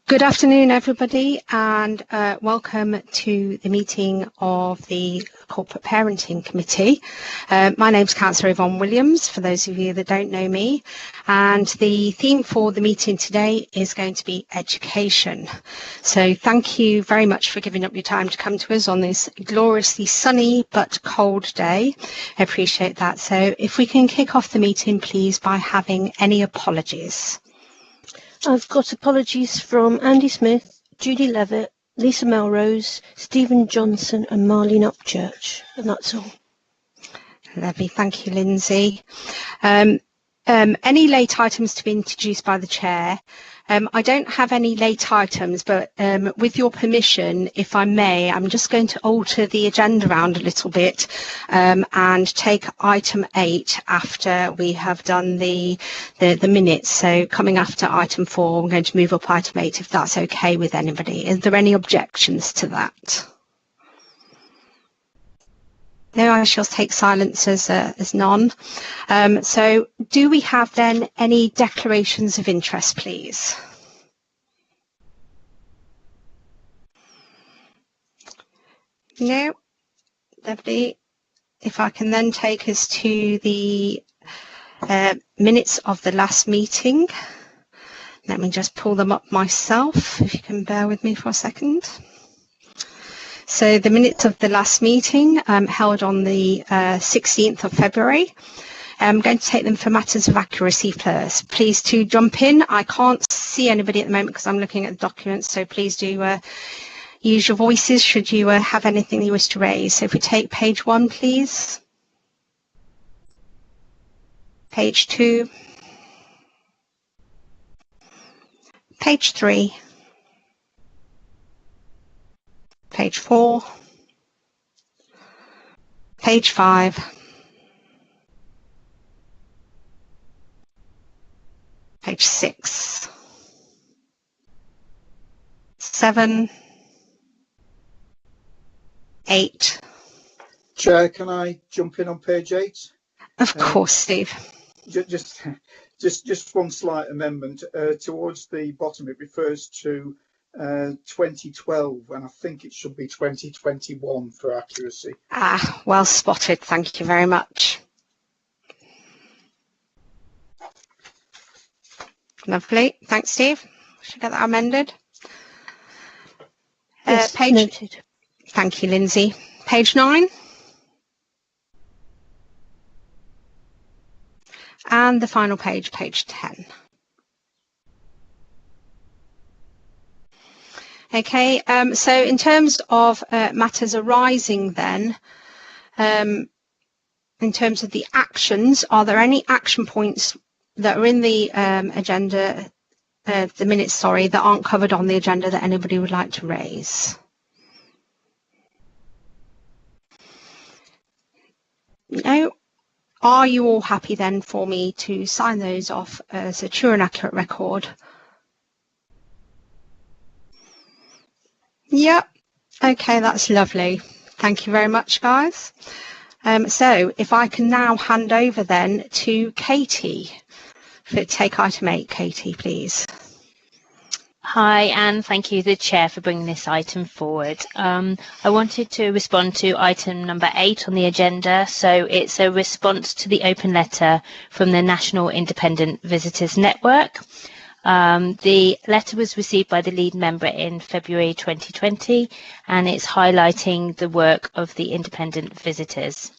Good afternoon, everybody, and welcome to the meeting of the Corporate Parenting Committee. My name's Councillor Yvonne Williams, for those of you that don't know me, and the theme for the meeting today is going to be education. So thank you very much for giving up your time to come to us on this gloriously sunny but cold day. I appreciate that. So if we can kick off the meeting, please, by having any apologies. I've got apologies from Andy Smith, Judy Levitt, Lisa Melrose, Stephen Johnson and Marlene Upchurch, and that's all. Lovely, thank you, Lindsay. Any late items to be introduced by the chair? I don't have any late items, but with your permission, if I may, I'm just going to alter the agenda around a little bit and take item 8 after we have done the minutes. So coming after item 4, I'm going to move up item 8 if that's okay with anybody. Is there any objections to that? No, I shall take silence as none. So do we have then any declarations of interest, please? No, lovely. If I can then take us to the minutes of the last meeting. Let me just pull them up myself, if you can bear with me for a second. So the minutes of the last meeting held on the 16th of February. I'm going to take them for matters of accuracy first. Please to jump in. I can't see anybody at the moment because I'm looking at the documents, so please do use your voices should you have anything you wish to raise. So if we take page 1, please. Page 2. Page 3. Page 4, page 5, page 6, 7, 8. Chair, can I jump in on page 8? Of course, Steve. Just one slight amendment. Towards the bottom, it refers to 2012, and I think it should be 2021 for accuracy. Ah, well spotted. Thank you very much. Lovely. Thanks, Steve. Should get that amended. Yes, page noted. Thank you, Lindsay. Page 9. And the final page, page 10. Okay, so in terms of matters arising then, in terms of the actions, are there any action points that are in the agenda, the minutes, sorry, that aren't covered on the agenda that anybody would like to raise? No? Are you all happy then for me to sign those off as a true and accurate record? Yep. Okay, that's lovely. Thank you very much, guys. So if I can now hand over then to Katie for take item 8. Katie, please. Hi, and thank you, the Chair, for bringing this item forward. I wanted to respond to item number 8 on the agenda. So it's a response to the open letter from the National Independent Visitors Network. The letter was received by the lead member in February 2020, and it's highlighting the work of the independent visitors.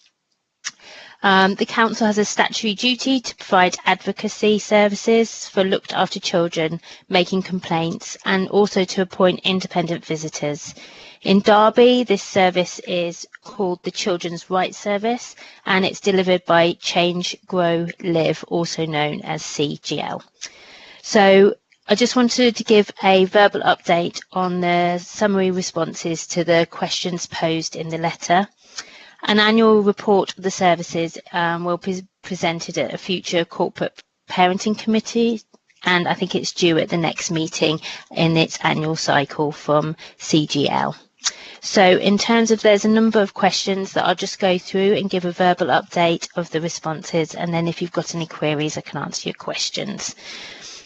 The Council has a statutory duty to provide advocacy services for looked after children making complaints, and also to appoint independent visitors. In Derby, this service is called the Children's Rights Service, and it's delivered by Change, Grow, Live, also known as CGL. So I just wanted to give a verbal update on the summary responses to the questions posed in the letter. An annual report of the services will be presented at a future Corporate Parenting Committee, and I think it's due at the next meeting in its annual cycle from CGL. So in terms of, there's a number of questions that I'll just go through and give a verbal update of the responses, and then if you've got any queries, I can answer your questions.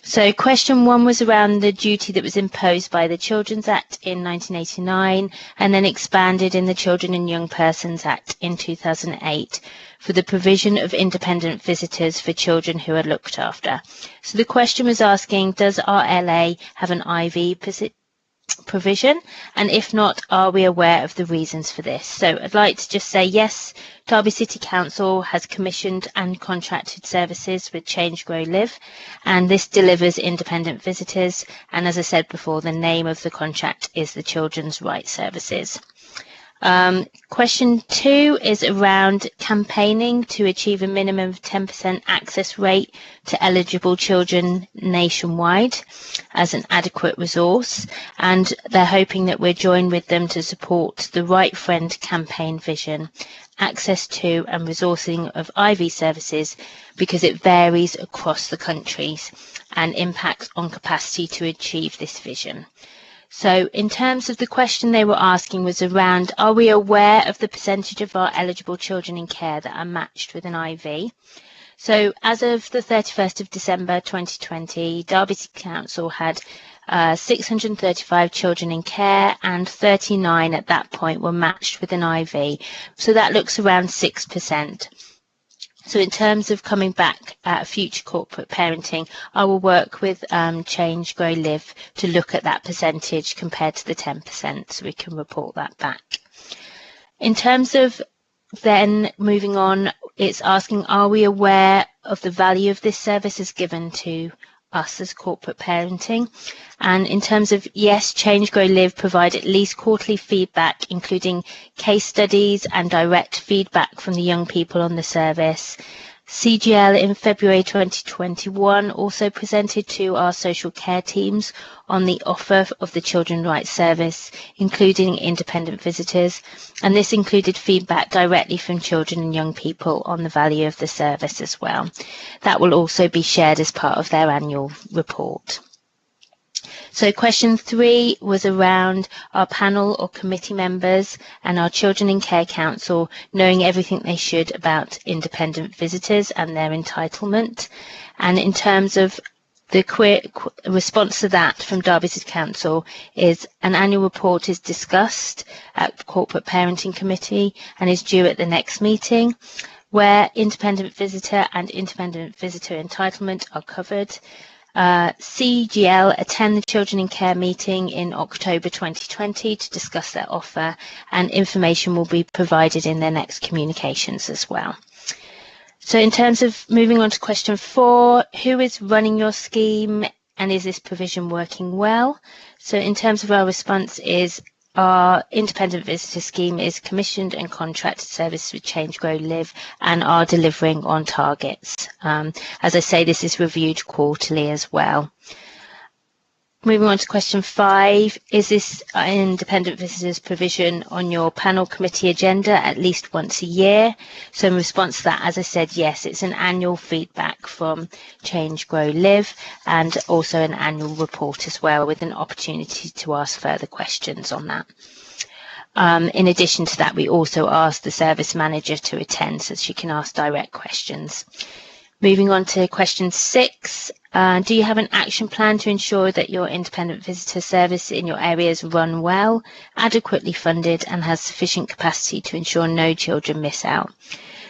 So question 1 was around the duty that was imposed by the Children's Act in 1989 and then expanded in the Children and Young Persons Act in 2008 for the provision of independent visitors for children who are looked after. So the question was asking, does our LA have an IV provision, and if not, are we aware of the reasons for this? So I'd like to just say yes, Derby City Council has commissioned and contracted services with Change, Grow, Live, and this delivers independent visitors, and as I said before, the name of the contract is the Children's Rights Services. Question 2 is around campaigning to achieve a minimum of 10% access rate to eligible children nationwide as an adequate resource, and they're hoping that we're joined with them to support the Right Friend campaign vision, access to and resourcing of IV services, because it varies across the countries and impacts on capacity to achieve this vision. So in terms of the question they were asking was around, are we aware of the percentage of our eligible children in care that are matched with an IV? So as of the 31st of December 2020, Derby City Council had 635 children in care, and 39 at that point were matched with an IV. So that looks around 6%. So in terms of coming back at future corporate parenting, I will work with Change, Grow, Live to look at that percentage compared to the 10%, so we can report that back. In terms of then moving on, it's asking, are we aware of the value of this service as given to us as corporate parenting? And in terms of yes, Change, Grow, Live provide at least quarterly feedback, including case studies and direct feedback from the young people on the service. CGL in February 2021 also presented to our social care teams on the offer of the Children's Rights Service, including independent visitors, and this included feedback directly from children and young people on the value of the service as well. That will also be shared as part of their annual report. So question 3 was around our panel or committee members and our Children in Care Council knowing everything they should about independent visitors and their entitlement. And in terms of the response to that from Derby City Council is an annual report is discussed at the Corporate Parenting Committee and is due at the next meeting, where independent visitor and independent visitor entitlement are covered. CGL attend the Children in Care meeting in October 2020 to discuss their offer, and information will be provided in their next communications as well. So in terms of moving on to question 4, who is running your scheme and is this provision working well? So in terms of our response is our independent visitor scheme is commissioned and contracted service with Change, Grow, Live and are delivering on targets. As I say, this is reviewed quarterly as well. Moving on to question 5, is this independent visitors provision on your panel committee agenda at least once a year? So in response to that, as I said, yes, it's an annual feedback from Change, Grow, Live and also an annual report as well, with an opportunity to ask further questions on that. In addition to that, we also ask the service manager to attend so she can ask direct questions. Moving on to question 6, do you have an action plan to ensure that your independent visitor service in your areas run well, adequately funded and has sufficient capacity to ensure no children miss out?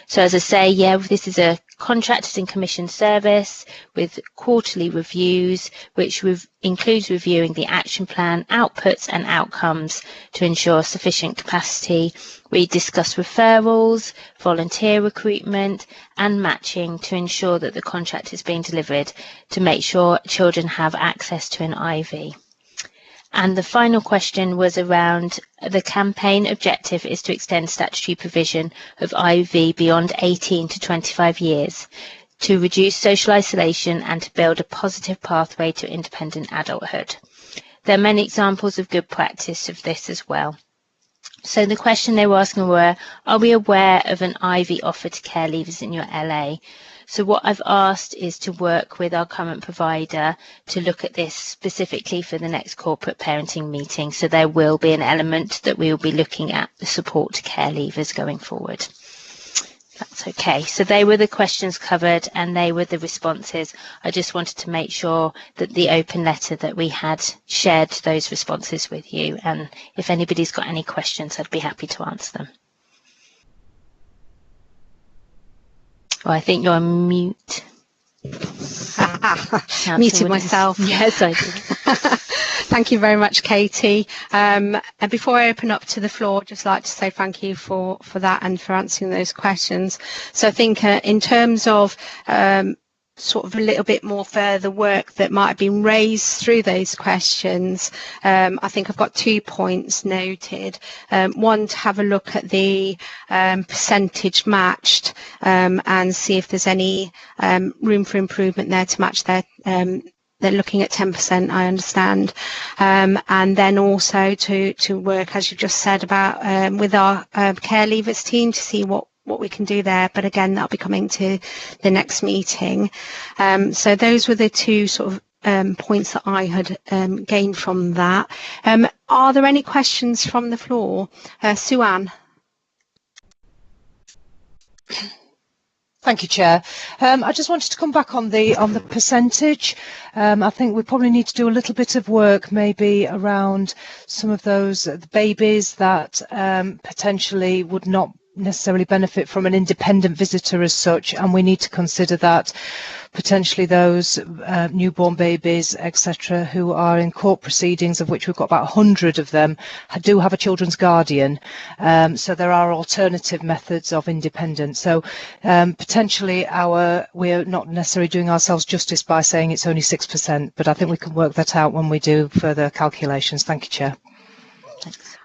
So as I say, yeah, this is a contracted and commissioned service with quarterly reviews, which includes reviewing the action plan, outputs and outcomes to ensure sufficient capacity. We discuss referrals, volunteer recruitment and matching to ensure that the contract is being delivered to make sure children have access to an IV. And the final question was around the campaign objective is to extend statutory provision of IV beyond 18 to 25 years to reduce social isolation and to build a positive pathway to independent adulthood. There are many examples of good practice of this as well. So the question they were asking were, are we aware of an IV offer to care leavers in your LA? So what I've asked is to work with our current provider to look at this specifically for the next corporate parenting meeting. So there will be an element that we will be looking at the support to care leavers going forward. That's okay. So they were the questions covered and they were the responses. I just wanted to make sure that the open letter that we had shared those responses with you. And if anybody's got any questions, I'd be happy to answer them. Oh, I think you're on mute. Muted myself. Yes, I did. Thank you very much, Katie. And before I open up to the floor, I'd just like to say thank you for that and for answering those questions. So I think in terms of sort of a little bit more further work that might have been raised through those questions, I think I've got 2 points noted. One, to have a look at the percentage matched and see if there's any room for improvement there to match their they're looking at 10%, I understand. And then also to work, as you just said, about with our care leavers team to see what we can do there. But again, that'll be coming to the next meeting. So those were the 2 sort of points that I had gained from that. Are there any questions from the floor? Sue-Ann? Thank you, Chair. I just wanted to come back on the percentage. I think we probably need to do a little bit of work maybe around some of those babies that potentially would not necessarily benefit from an independent visitor as such, and we need to consider that potentially those newborn babies, etc., who are in court proceedings, of which we've got about 100 of them, do have a children's guardian. So there are alternative methods of independence. So potentially we're not necessarily doing ourselves justice by saying it's only 6%, but I think we can work that out when we do further calculations. Thank you, Chair. Thanks.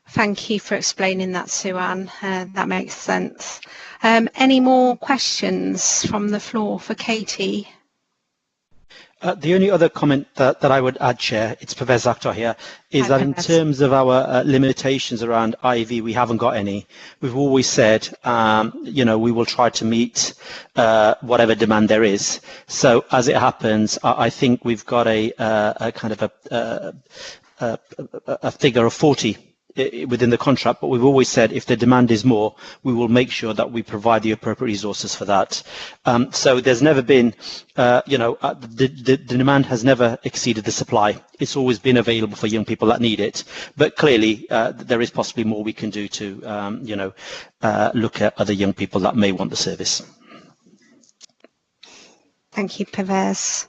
Thank you for explaining that, Sue-Ann. That makes sense. Any more questions from the floor for Katie? The only other comment that I would add, Chair, it's Pervez Akhtar here, is that in terms of our limitations around IV, we haven't got any. We've always said, we will try to meet whatever demand there is. So as it happens, I think we've got a kind of a figure of 40 within the contract, but we've always said if the demand is more, we will make sure that we provide the appropriate resources for that. So there's never been, the demand has never exceeded the supply. It's always been available for young people that need it. But clearly, there is possibly more we can do to, look at other young people that may want the service. Thank you, Pervez.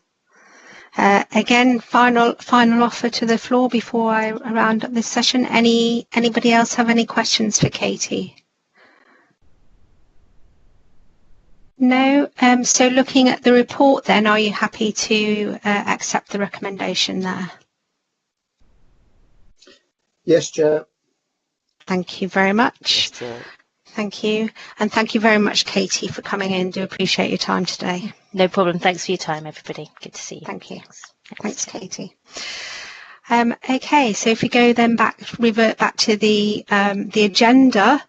Again, final offer to the floor before I round up this session. Anybody else have any questions for Katie? No. So looking at the report then, are you happy to accept the recommendation there? Yes, Chair. Thank you very much. Yes, Chair. Thank you. And thank you very much, Katie, for coming in. Do appreciate your time today. No problem. Thanks for your time, everybody. Good to see you. Thank you. Thanks, Katie. Okay, so if we go then revert back to the agenda,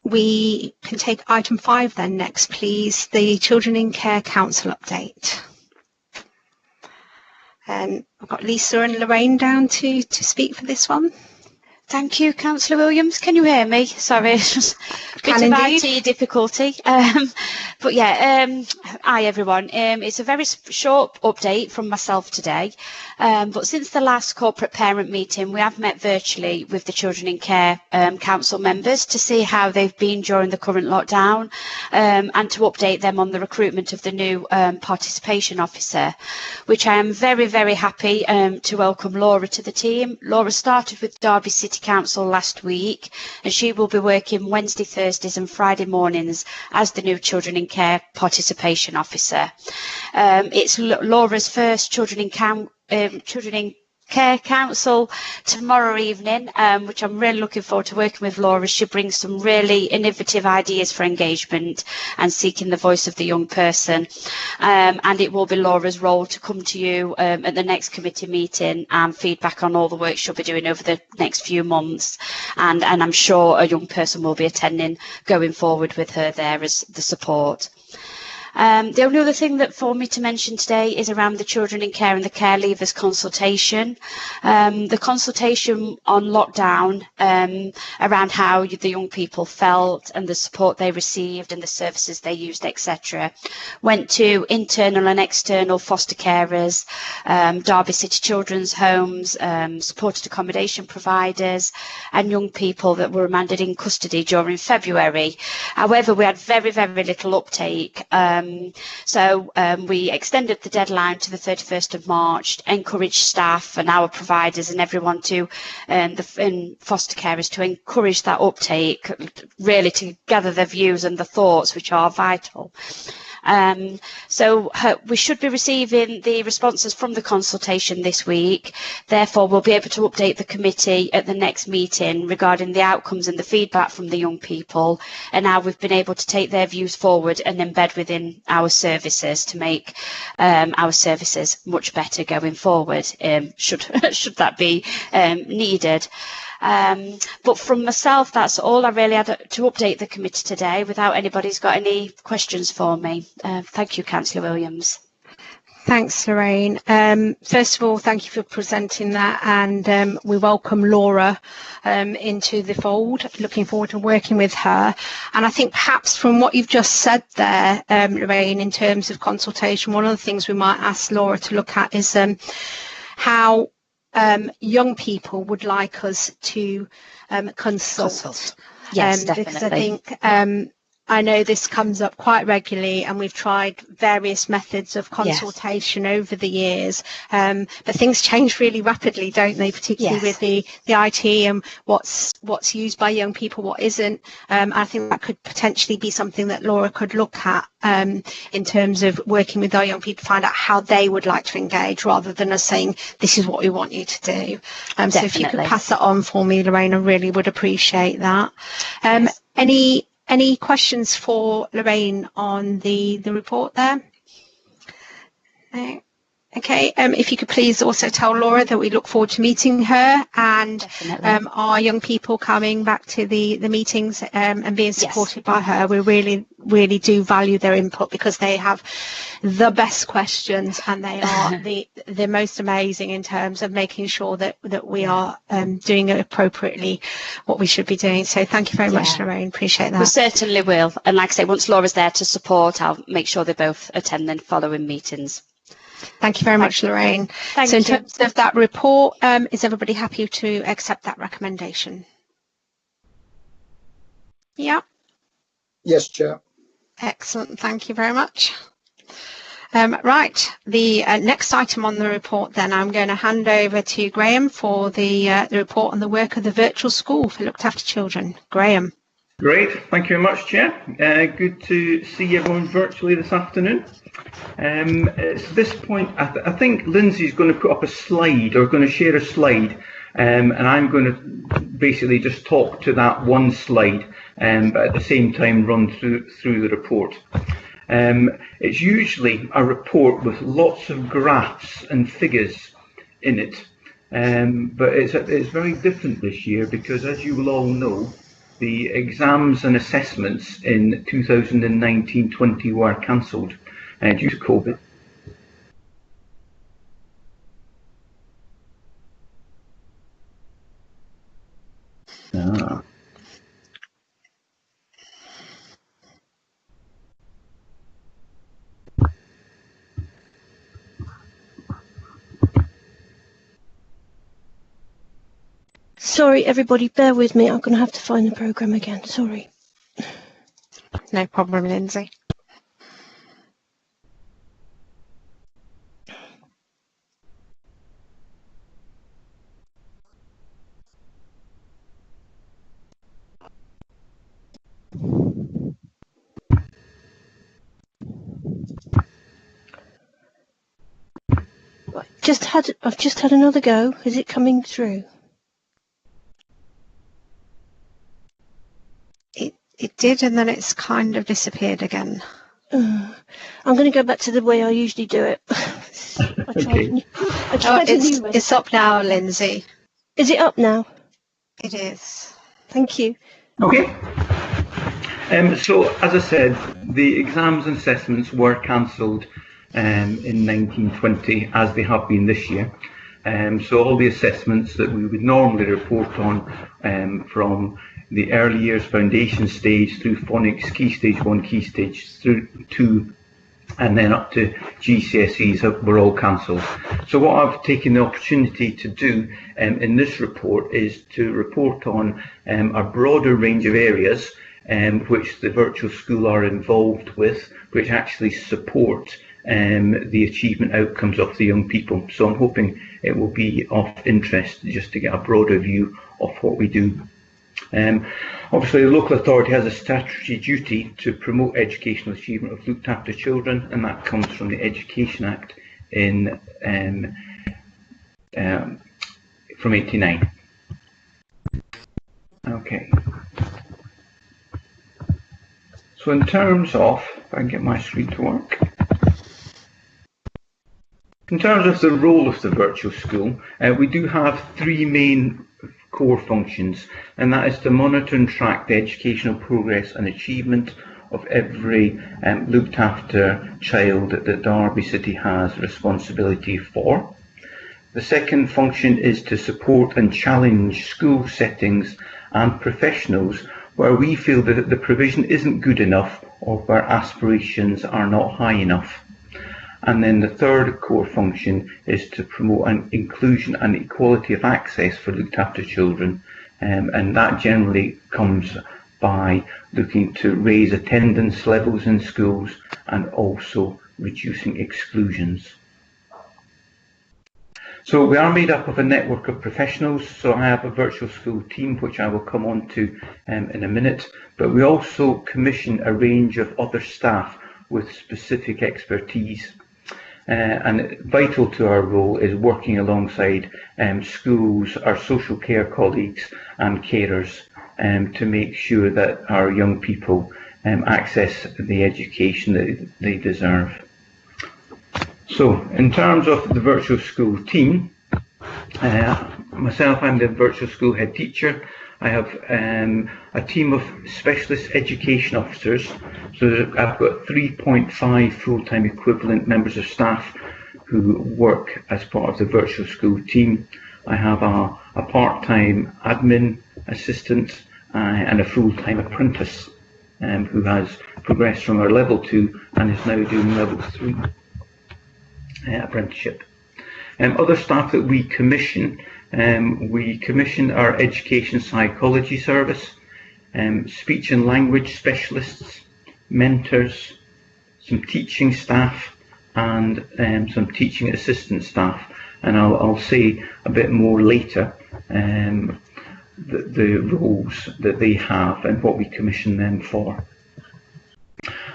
we can take item 5 then next, please, the Children in Care Council update. I've got Lisa and Lorraine down to speak for this one. Thank you, Councillor Williams. Can you hear me? Sorry, it's just a bit of IT difficulty. But yeah, hi everyone. It's a very short update from myself today. But since the last corporate parent meeting, we have met virtually with the Children in Care Council members to see how they've been during the current lockdown and to update them on the recruitment of the new participation officer, which I am very, very happy to welcome Laura to the team. Laura started with Derby City Council last week, and she will be working Wednesday, Thursdays and Friday mornings as the new Children in Care Participation Officer. It's Laura's first Children in Care Council tomorrow evening, which I'm really looking forward to working with Laura. She brings some really innovative ideas for engagement and seeking the voice of the young person. And it will be Laura's role to come to you at the next committee meeting and feedback on all the work she'll be doing over the next few months. And I'm sure a young person will be attending going forward with her there as the support. The only other thing that for me to mention today is around the children in care and the care leavers consultation. The consultation on lockdown around how the young people felt and the support they received and the services they used, etc., went to internal and external foster carers, Derby City Children's Homes, supported accommodation providers, and young people that were remanded in custody during February. However, we had very, very little uptake. So we extended the deadline to the 31st of March, encouraged staff and our providers and everyone to, and foster carers to encourage that uptake, really to gather their views and the thoughts, which are vital. So we should be receiving the responses from the consultation this week. Therefore, we'll be able to update the committee at the next meeting regarding the outcomes and the feedback from the young people and how we've been able to take their views forward and embed within our services to make our services much better going forward, should that be needed. But from myself, that's all I really had to update the committee today, without anybody's got any questions for me. Thank you, Councillor Williams. Thanks, Lorraine. First of all, thank you for presenting that, and we welcome Laura into the fold. Looking forward to working with her. And I think perhaps from what you've just said there, Lorraine, in terms of consultation, one of the things we might ask Laura to look at is how young people would like us to consult. Yes, definitely. Because I think I know this comes up quite regularly, and we've tried various methods of consultation over the years, but things change really rapidly, don't they? Particularly with the IT and what's used by young people, what isn't. I think that could potentially be something that Laura could look at in terms of working with our young people to find out how they would like to engage, rather than us saying this is what we want you to do. So if you could pass that on for me, Lorraine, I really would appreciate that. Any questions for Lorraine on the report there? No. Okay, if you could please also tell Laura that we look forward to meeting her, and our young people coming back to the meetings and being supported by her. We really do value their input, because they have the best questions, and they are the most amazing in terms of making sure that we are doing it appropriately, what we should be doing. So thank you very much, Lorraine. Appreciate that. We certainly will. And like I say, once Laura's there to support, I'll make sure they both attend the following meetings. Thank you very much, Lorraine. So in terms of that report, is everybody happy to accept that recommendation? Yeah. Yes, Chair. Excellent. Thank you very much. Right. The next item on the report, then, I'm going to hand over to Graham for the report on the work of the virtual school for looked after children. Graham. Great. Thank you very much, Chair. Good to see everyone virtually this afternoon. At this point, I think Lindsay's going to put up a slide, or going to share a slide, and I'm going to basically just talk to that one slide, but at the same time run through the report. It's usually a report with lots of graphs and figures in it, but it's very different this year, because, as you will all know, the exams and assessments in 2019-20 were cancelled due to COVID. Sorry, everybody, bear with me. I'm going to have to find the programme again. Sorry. No problem, Lindsay. Right, I've just had another go. Is it coming through? It did, and then it's kind of disappeared again. I'm going to go back to the way I usually do it. It's up now, Lindsay. Is it up now? It is. Thank you. Okay. So, as I said, the exams and assessments were cancelled in 1920, as they have been this year. So all the assessments that we would normally report on from the early years foundation stage through phonics, key stage 1, key stage through 2, and then up to GCSEs were all cancelled. So what I've taken the opportunity to do in this report is to report on a broader range of areas which the virtual school are involved with, which actually support the achievement outcomes of the young people. So I'm hoping it will be of interest just to get a broader view of what we do. Obviously, the local authority has a statutory duty to promote educational achievement of looked after children, and that comes from the Education Act in from '89. Okay. So in terms of, if I can get my screen to work. In terms of the role of the virtual school, we do have three main core functions, and that is to monitor and track the educational progress and achievement of every looked after child that Derby City has responsibility for. The second function is to support and challenge school settings and professionals where we feel that the provision isn't good enough or where aspirations are not high enough. And then the third core function is to promote an inclusion and equality of access for looked after children, and that generally comes by looking to raise attendance levels in schools and also reducing exclusions. So we are made up of a network of professionals, so I have a virtual school team which I will come on to in a minute, but we also commission a range of other staff with specific expertise. And vital to our role is working alongside schools, our social care colleagues and carers to make sure that our young people access the education that they deserve. So in terms of the virtual school team, myself, I'm the virtual school head teacher. I have a team of specialist education officers, so I've got 3.5 full-time equivalent members of staff who work as part of the virtual school team. I have a part-time admin assistant and a full-time apprentice who has progressed from our level 2 and is now doing level 3 apprenticeship. Other staff that we commission our education psychology service, speech and language specialists, mentors, some teaching staff and some teaching assistant staff, and I'll say a bit more later the roles that they have and what we commission them for.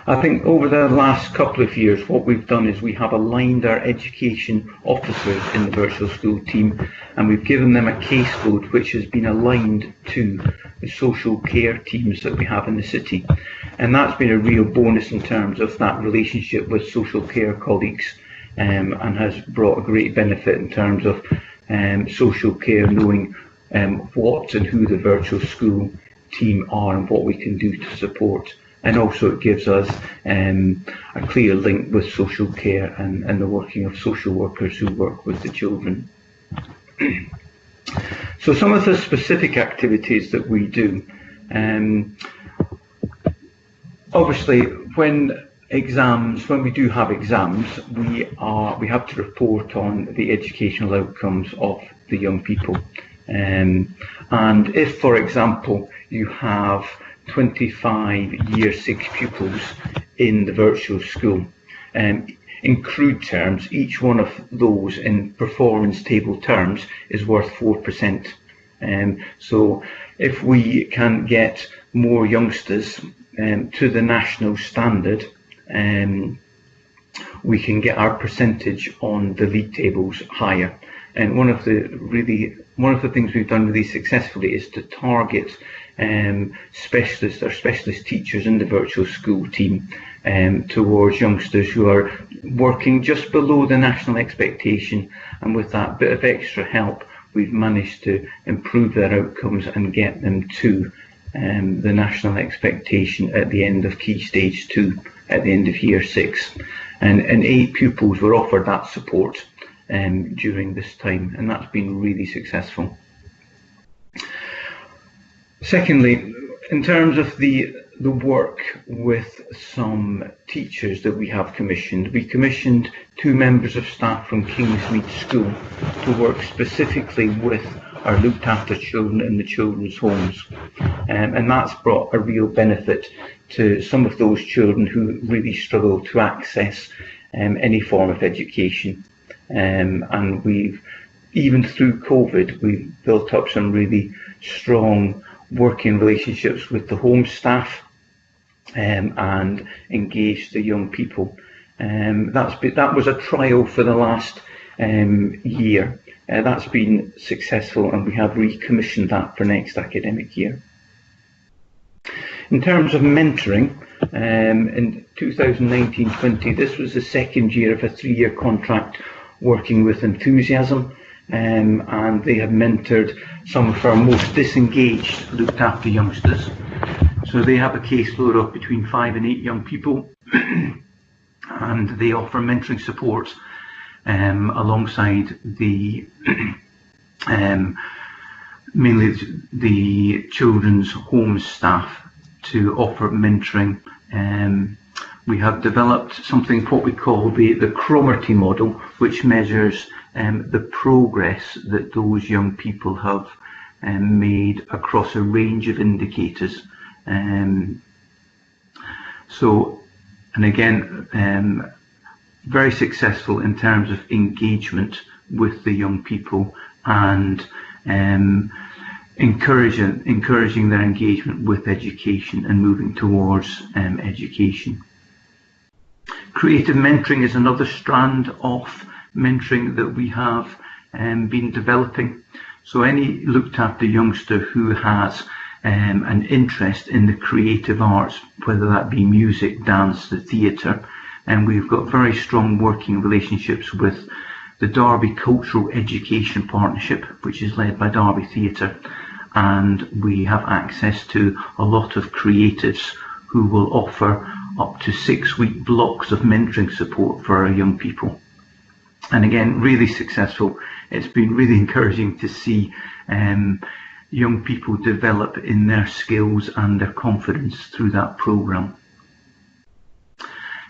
I think over the last couple of years what we've done is we have aligned our education officers in the virtual school team, and we've given them a caseload which has been aligned to the social care teams that we have in the city, and that's been a real bonus in terms of that relationship with social care colleagues, and has brought a great benefit in terms of social care knowing what and who the virtual school team are and what we can do to support. And also it gives us a clear link with social care and the working of social workers who work with the children. So some of the specific activities that we do, obviously when we do have exams, we have to report on the educational outcomes of the young people. And if, for example, you have 25 Year 6 pupils in the virtual school, in crude terms, each one of those in performance table terms is worth 4%. So if we can get more youngsters to the national standard, we can get our percentage on the league tables higher. And one of the things we've done really successfully is to target specialist teachers in the virtual school team towards youngsters who are working just below the national expectation, and with that bit of extra help we've managed to improve their outcomes and get them to the national expectation at the end of Key Stage 2, at the end of Year 6. And 8 pupils were offered that support during this time, and that's been really successful. Secondly, in terms of the work with some teachers that we have commissioned, we commissioned 2 members of staff from Kingsmead School to work specifically with our looked after children in the children's homes, and that's brought a real benefit to some of those children who really struggle to access any form of education. And we've, even through COVID, we've built up some really strong working relationships with the home staff and engaged the young people. That was a trial for the last year. That's been successful, and we have recommissioned that for next academic year. In terms of mentoring, in 2019-20, this was the second year of a 3-year contract working with Enthusiasm, and they have mentored some of our most disengaged looked after youngsters. So they have a caseload of between 5 and 8 young people, and they offer mentoring support alongside the mainly the children's home staff to offer mentoring. We have developed something what we call the Cromarty model, which measures the progress that those young people have made across a range of indicators. And again, very successful in terms of engagement with the young people and encouraging their engagement with education and moving towards education. Creative mentoring is another strand of mentoring that we have been developing. So any looked after youngster who has an interest in the creative arts, whether that be music, dance, the theatre, and we've got very strong working relationships with the Derby Cultural Education Partnership, which is led by Derby Theatre, and we have access to a lot of creatives who will offer up to 6-week blocks of mentoring support for our young people. And again, really successful. It's been really encouraging to see young people develop in their skills and their confidence through that programme.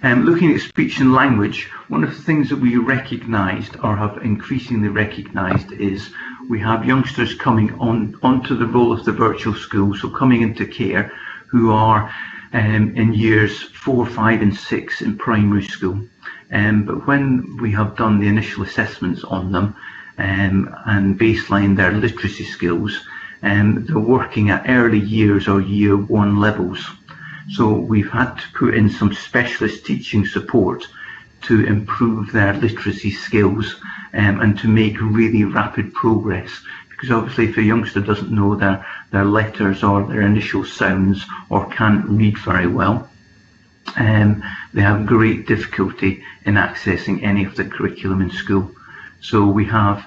Looking at speech and language, one of the things that we recognised or have increasingly recognised is we have youngsters coming onto the role of the virtual school, so coming into care, who are in years 4, 5 and 6 in primary school. But when we have done the initial assessments on them and baseline their literacy skills, they're working at early years or year 1 levels. So we've had to put in some specialist teaching support to improve their literacy skills and to make really rapid progress. Because obviously if a youngster doesn't know their letters or their initial sounds or can't read very well, they have great difficulty in accessing any of the curriculum in school. So we have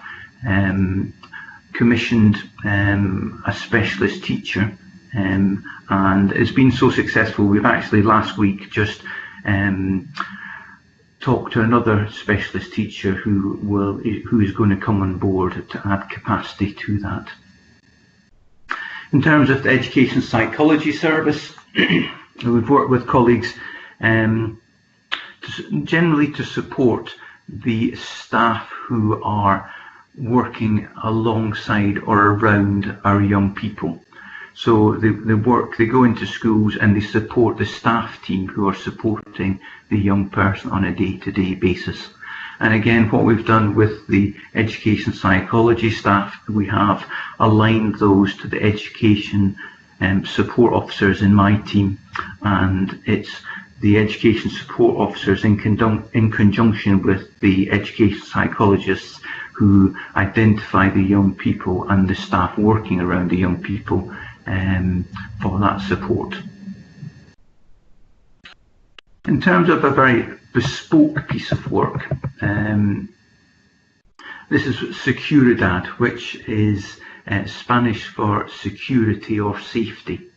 commissioned a specialist teacher, and it's been so successful. We've actually last week just talked to another specialist teacher who is going to come on board to add capacity to that. In terms of the education psychology service, we've worked with colleagues generally to support the staff who are working alongside or around our young people. So they go into schools and they support the staff team who are supporting the young person on a day-to-day basis. And again, what we've done with the education psychology staff, we have aligned those to the education support officers in my team, and it's the education support officers in conjunction with the education psychologists who identify the young people and the staff working around the young people for that support. In terms of a very bespoke piece of work, this is Seguridad, which is Spanish for security or safety.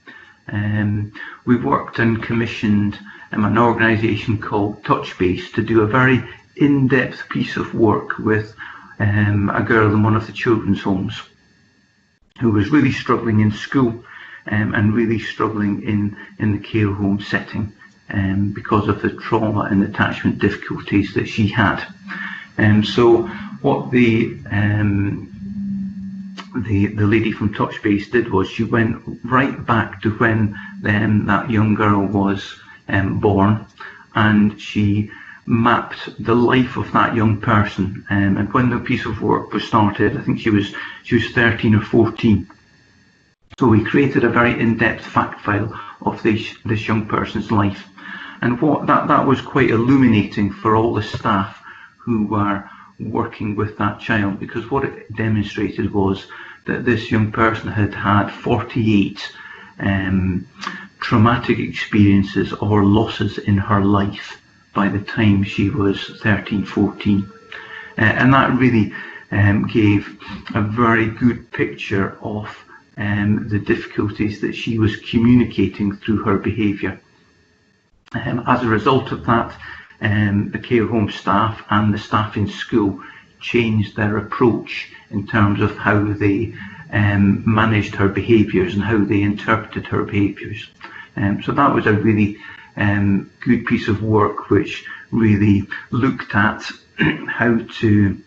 We worked and commissioned an organisation called Touchbase to do a very in-depth piece of work with a girl in one of the children's homes who was really struggling in school and really struggling in the care home setting because of the trauma and attachment difficulties that she had. So what the lady from Touchbase did was she went right back to when that young girl was born, and she mapped the life of that young person. And when the piece of work was started, I think she was 13 or 14. So we created a very in-depth fact file of this young person's life, and what that was quite illuminating for all the staff who were working with that child, because what it demonstrated was that this young person had had 48 traumatic experiences or losses in her life by the time she was 13, 14. And that really gave a very good picture of the difficulties that she was communicating through her behaviour. As a result of that, the care home staff and the staff in school changed their approach in terms of how they managed her behaviours and how they interpreted her behaviours. So that was a really good piece of work which really looked at how to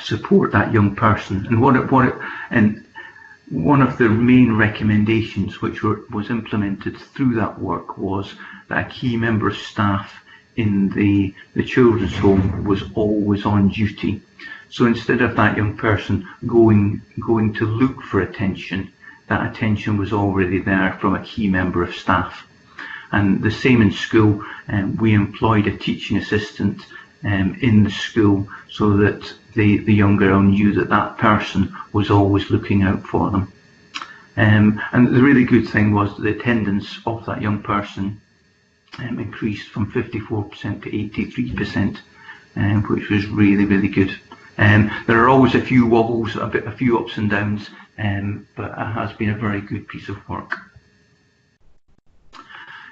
support that young person. And one of the main recommendations which was implemented through that work was that a key member of staff in the children's home was always on duty. So instead of that young person going to look for attention, that attention was already there from a key member of staff. And the same in school, we employed a teaching assistant in the school so that the young girl knew that that person was always looking out for them. And the really good thing was the attendance of that young person increased from 54% to 83%, which was really, really good. There are always a few wobbles, a few ups and downs, but it has been a very good piece of work.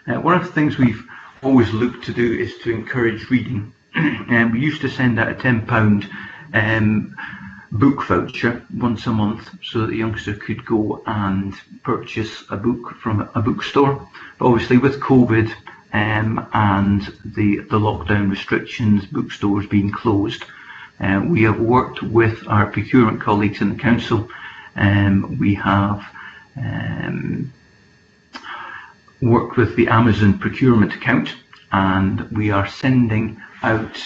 One of the things we've always looked to do is to encourage reading. We used to send out a £10 book voucher once a month so that the youngster could go and purchase a book from a bookstore. But obviously with COVID and the lockdown restrictions, bookstores being closed, we have worked with our procurement colleagues in the council. We have worked with the Amazon procurement account, and we are sending out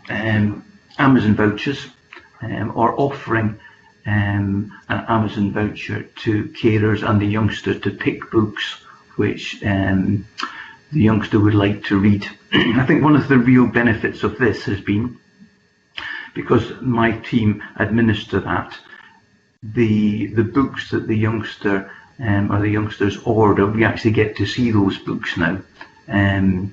Amazon vouchers or offering an Amazon voucher to carers and the youngster to pick books which the youngster would like to read. I think one of the real benefits of this has been, because my team administer that, the books that the youngster or the youngsters order, we actually get to see those books now. And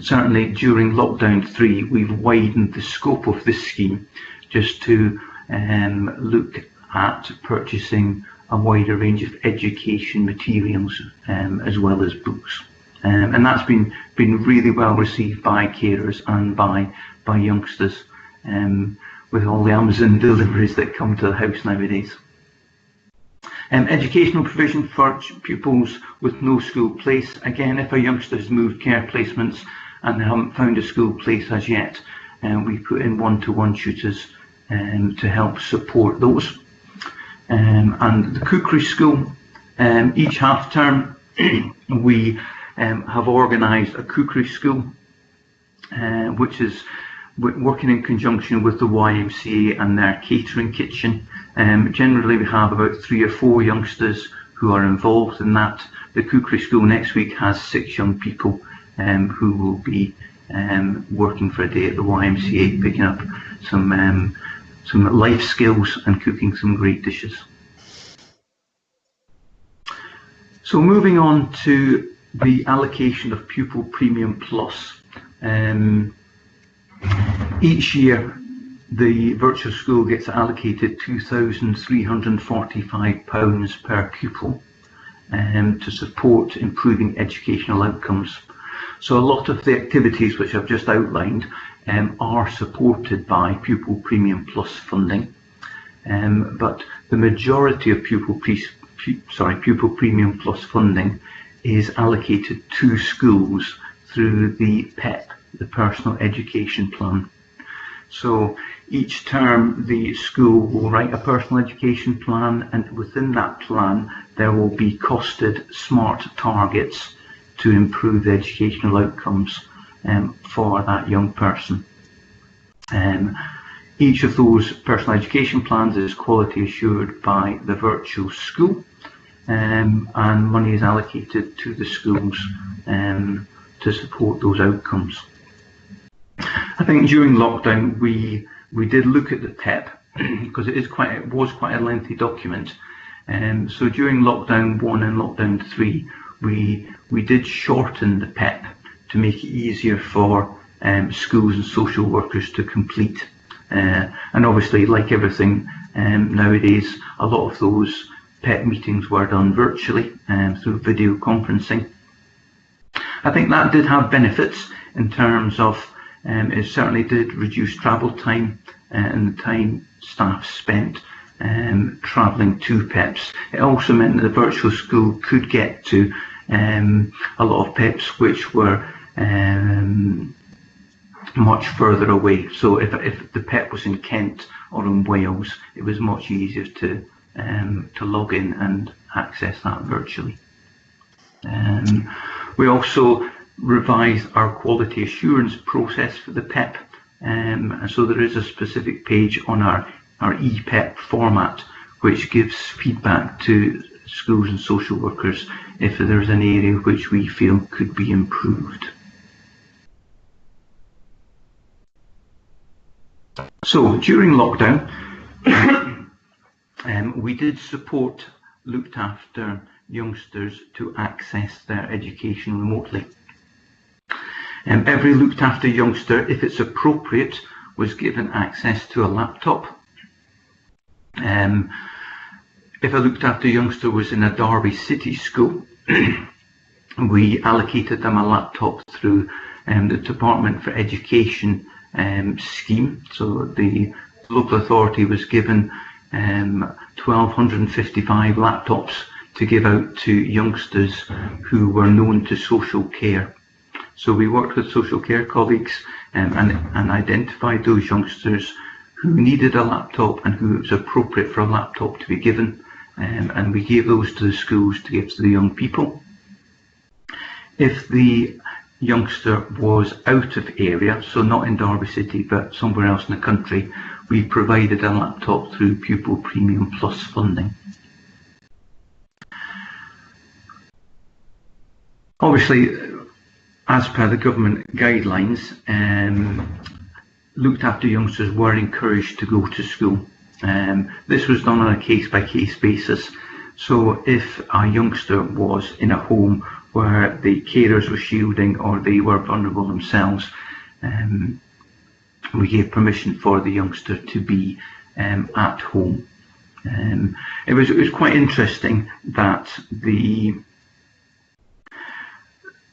certainly during lockdown 3, we've widened the scope of this scheme just to look at purchasing a wider range of education materials as well as books. And that's been really well received by carers and by youngsters, with all the Amazon deliveries that come to the house nowadays. Educational provision for pupils with no school place. Again, if a youngster has moved care placements and they haven't found a school place as yet, we put in one-to-one tutors to help support those. And the Cookery School, each half term we have organised a Cookery School, which is working in conjunction with the YMCA and their catering kitchen. Generally we have about 3 or 4 youngsters who are involved in that. The Cookery School next week has 6 young people who will be working for a day at the YMCA, picking up some life skills and cooking some great dishes. So moving on to the allocation of Pupil Premium Plus. Each year the virtual school gets allocated £2,345 per pupil. to support improving educational outcomes. So a lot of the activities which I've just outlined are supported by Pupil Premium Plus funding, but the majority of Pupil Premium Plus funding is allocated to schools through the PEP, the Personal Education Plan. So each term the school will write a personal education plan, and within that plan there will be costed SMART targets to improve the educational outcomes for that young person. Each of those personal education plans is quality assured by the virtual school, and money is allocated to the schools to support those outcomes. I think during lockdown we did look at the PEP because it was quite a lengthy document. So during lockdown 1 and lockdown 3, we did shorten the PEP to make it easier for schools and social workers to complete. And obviously, like everything nowadays, a lot of those PEP meetings were done virtually through video conferencing. I think that did have benefits in terms of it certainly did reduce travel time and the time staff spent travelling to PEPs. It also meant that the virtual school could get to a lot of PEPs which were much further away. So if the PEP was in Kent or in Wales, it was much easier to log in and access that virtually. We also revised our quality assurance process for the PEP, and so there is a specific page on our ePEP format which gives feedback to schools and social workers if there's an area which we feel could be improved. So during lockdown we did support looked after youngsters to access their education remotely. Every looked after youngster, if it's appropriate, was given access to a laptop. If a looked after youngster was in a Derby City school, we allocated them a laptop through the Department for Education scheme. So the local authority was given 1,255 laptops to give out to youngsters who were known to social care. So we worked with social care colleagues and identified those youngsters who needed a laptop and who it was appropriate for a laptop to be given, and we gave those to the schools to give to the young people. If the youngster was out of area, so not in Derby City but somewhere else in the country, we provided a laptop through Pupil Premium Plus funding. Obviously, as per the government guidelines, looked after youngsters were encouraged to go to school. This was done on a case-by-case basis. So if a youngster was in a home where the carers were shielding or they were vulnerable themselves, we gave permission for the youngster to be at home. It was quite interesting that the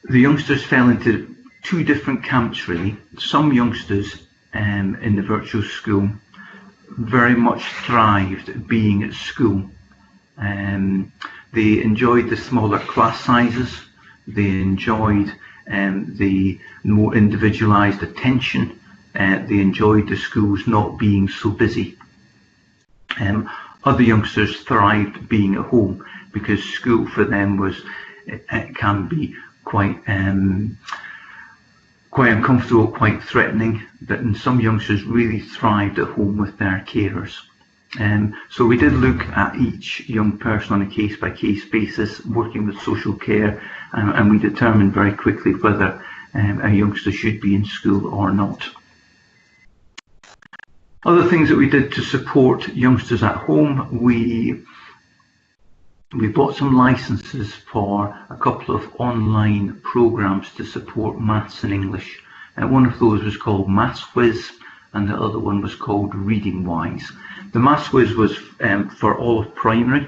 youngsters fell into two different camps really. Some youngsters in the virtual school very much thrived being at school. They enjoyed the smaller class sizes, they enjoyed the more individualised attention, they enjoyed the schools not being so busy. Other youngsters thrived being at home because school for them it can be quite uncomfortable, quite threatening, but some youngsters really thrived at home with their carers. So we did look at each young person on a case-by-case basis, working with social care, and we determined very quickly whether a youngster should be in school or not. Other things that we did to support youngsters at home, we bought some licenses for a couple of online programs to support maths and English. One of those was called MathsWhiz and the other one was called Reading Wise. The MathsWhiz was for all of primary,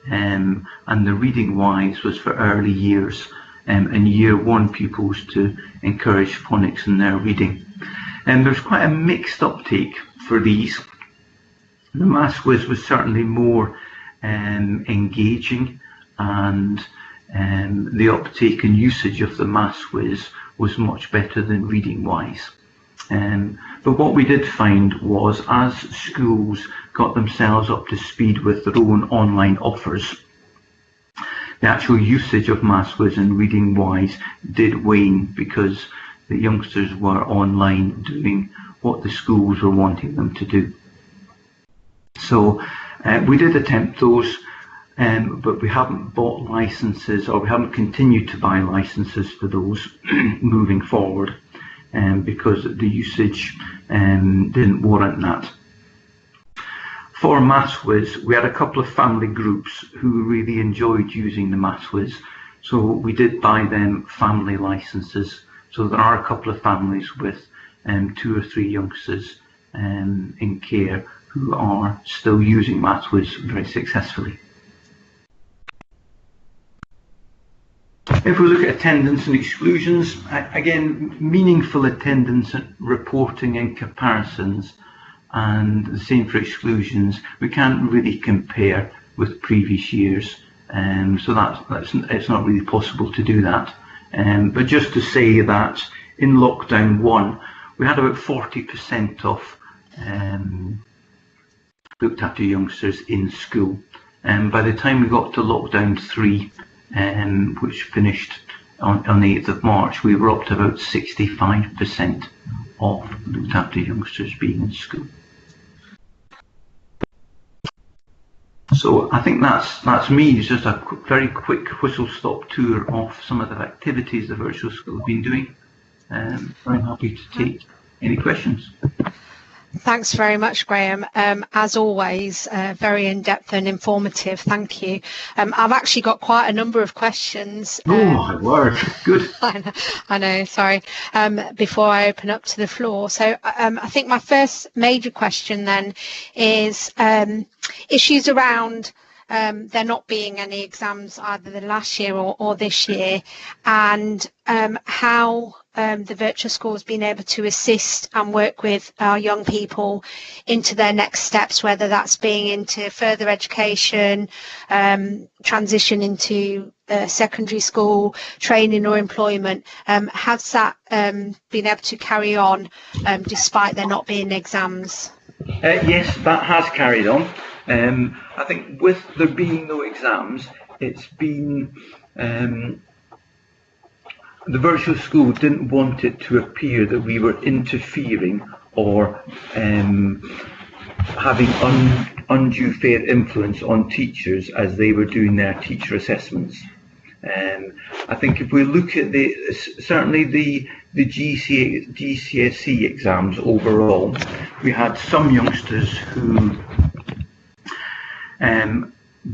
and the Reading Wise was for early years and Year 1 pupils to encourage phonics in their reading. And there's quite a mixed uptake for these. The Maths Whiz was certainly more engaging, and the uptake and usage of the Maths Whiz was much better than Reading Wise. But what we did find was, as schools got themselves up to speed with their own online offers, the actual usage of Maths Whiz and Reading Wise did wane, because the youngsters were online doing what the schools were wanting them to do. So we did attempt those, but we haven't bought licenses, or we haven't continued to buy licenses for those moving forward, because the usage didn't warrant that. For Maths Whiz, we had a couple of family groups who really enjoyed using the Maths Whiz, so we did buy them family licenses. So there are a couple of families with 2 or 3 youngsters in care who are still using Maths Whiz very successfully. If we look at attendance and exclusions, again, meaningful attendance reporting and comparisons, and the same for exclusions, we can't really compare with previous years, so it's not really possible to do that. But just to say that in lockdown 1, we had about 40% of looked after youngsters in school. And by the time we got to lockdown 3, which finished on the 8th of March, we were up to about 65% of looked after youngsters being in school. So I think that's me. It's just a very quick whistle-stop tour of some of the activities the virtual school have been doing. I'm happy to take any questions. Thanks very much, Graham. As always, very in-depth and informative. Thank you. I've actually got quite a number of questions. Oh my word, good. I know, sorry. Before I open up to the floor. So I think my first major question then is issues around there not being any exams either the last year or this year, and how the virtual school has been able to assist and work with our young people into their next steps, whether that's being into further education, transition into secondary school, training or employment. Has that been able to carry on despite there not being exams? Yes, that has carried on. I think with there being no exams, it's been the virtual school didn't want it to appear that we were interfering or having undue fair influence on teachers as they were doing their teacher assessments. I think if we look at certainly the GCSE exams overall, we had some youngsters who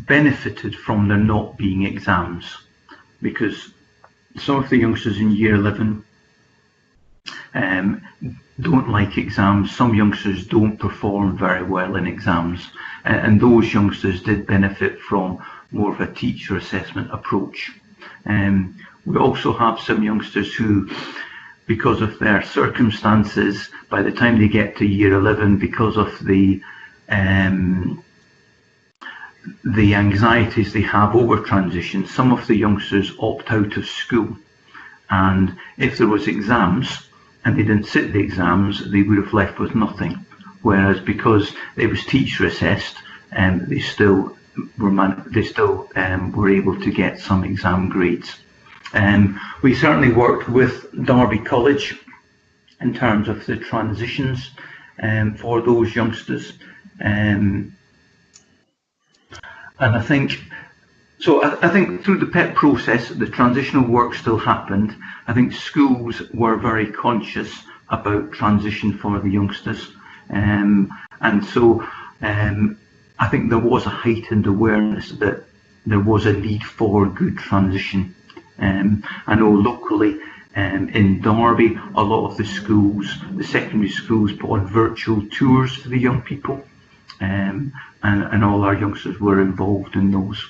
benefited from there not being exams, because some of the youngsters in year 11 don't like exams. Some youngsters don't perform very well in exams, and those youngsters did benefit from more of a teacher assessment approach. We also have some youngsters who, because of their circumstances, by the time they get to year 11, because of the anxieties they have over transition, some of the youngsters opt out of school, and if there was exams and they didn't sit the exams, they would have left with nothing, whereas because it was teacher assessed, they still were able to get some exam grades. We certainly worked with Derby College in terms of the transitions for those youngsters, and I think through the PEP process, the transitional work still happened. I think schools were very conscious about transition for the youngsters, and so I think there was a heightened awareness that there was a need for good transition. I know locally in Derby, a lot of the schools, the secondary schools, put on virtual tours for the young people. and all our youngsters were involved in those.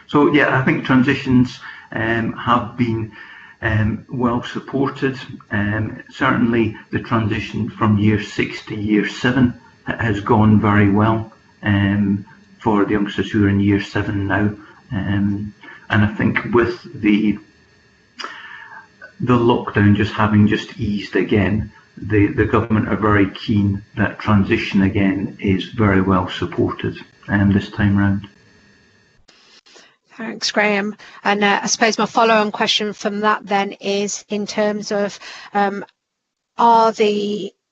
So yeah, I think transitions have been well supported. Certainly the transition from year 6 to year 7 has gone very well for the youngsters who are in year 7 now. And I think with the lockdown having eased again, the government are very keen that transition again is very well supported this time round. Thanks, Graham. And I suppose my follow-on question from that then is in terms of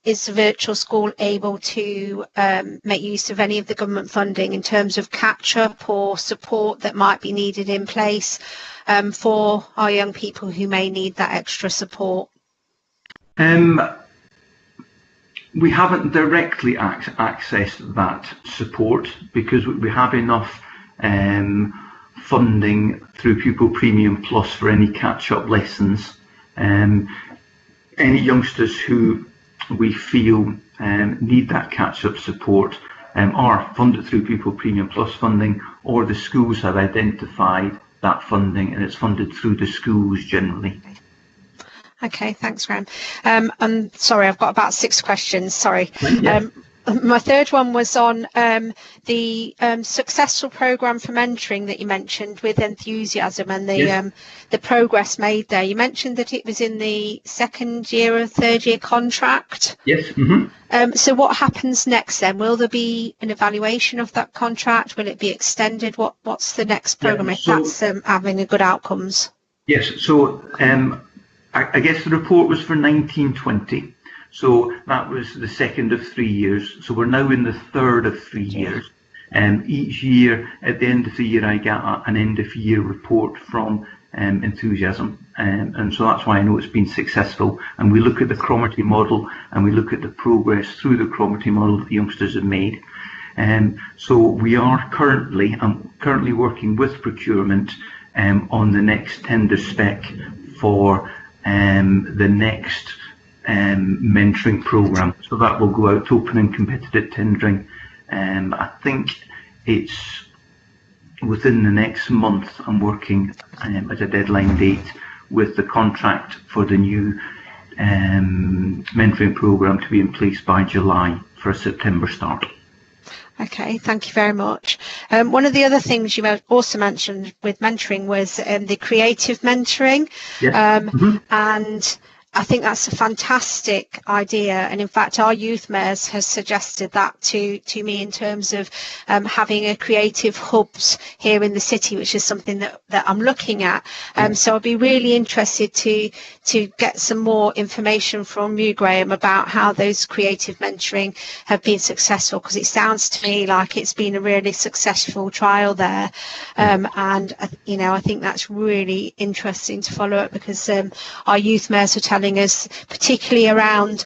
is the virtual school able to make use of any of the government funding in terms of catch-up or support that might be needed in place for our young people who may need that extra support? We haven't directly accessed that support because we have enough funding through Pupil Premium Plus for any catch-up lessons. Any youngsters who we feel need that catch-up support are funded through Pupil Premium Plus funding, or the schools have identified that funding and it's funded through the schools generally. Okay, thanks, Graham. I'm sorry, I've got about 6 questions. Sorry. Yeah. My third one was on the successful programme for mentoring that you mentioned with enthusiasm and the progress made there. You mentioned that it was in the 2nd year or 3rd year contract. Yes. Mm-hmm. So what happens next then? Will there be an evaluation of that contract? Will it be extended? What's the next programme if that's having a good outcomes? Yes. So I guess the report was for 1920. So that was the 2nd of 3 years. So we're now in the 3rd of 3 years. Each year, at the end of the year, I get an end of year report from Enthusiasm. And so that's why I know it's been successful. And we look at the Cromarty model and we look at the progress through the Cromarty model that the youngsters have made. So we are currently working with procurement on the next tender spec for the next mentoring programme. So that will go out to open and competitive tendering. I think it's within the next month. I'm working as a deadline date with the contract for the new mentoring programme to be in place by July for a September start. Okay, thank you very much. One of the other things you also mentioned with mentoring was the creative mentoring. Yes. And I think that's a fantastic idea, and in fact our youth mayors has suggested that to me in terms of having a creative hubs here in the city, which is something that I'm looking at. So I'd be really interested to get some more information from you, Graham, about how those creative mentoring have been successful, because it sounds to me like it's been a really successful trial there. And I think that's really interesting to follow up, because our youth mayors are telling us, particularly around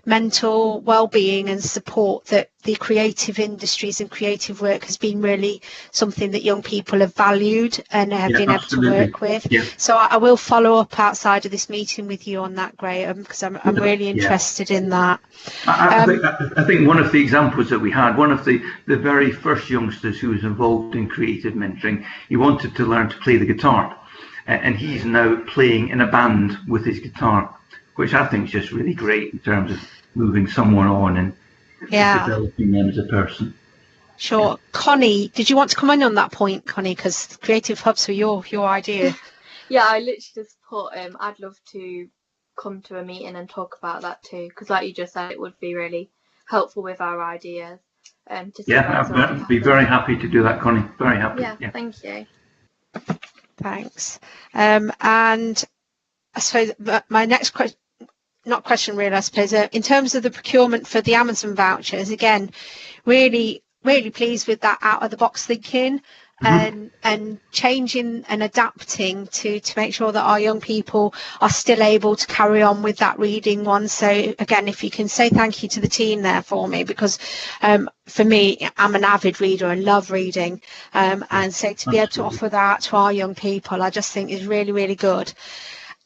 mental well-being and support, that the creative industries and creative work has been really something that young people have valued and have been able to work with. Yeah. So I will follow up outside of this meeting with you on that, Graham, because I'm really interested in that. I think one of the examples that we had, one of the very first youngsters who was involved in creative mentoring, he wanted to learn to play the guitar. And he's now playing in a band with his guitar, which I think is just really great in terms of moving someone on and developing them as a person. Sure. Connie, did you want to come in on that point, Connie? Because creative hubs were your idea. Yeah, I literally just put, I'd love to come to a meeting and talk about that too, because like you just said, it would be really helpful with our ideas. I'd be very happy to do that, Connie. Very happy. Yeah. Thank you. Thanks. And I suppose my next question, not question really, I suppose, in terms of the procurement for the Amazon vouchers, again, really pleased with that out of the box thinking and changing and adapting to make sure that our young people are still able to carry on with that reading one. So again, if you can say thank you to the team there for me, because for me, I'm an avid reader and love reading, and so to be able to offer that to our young people, I just think is really, really good.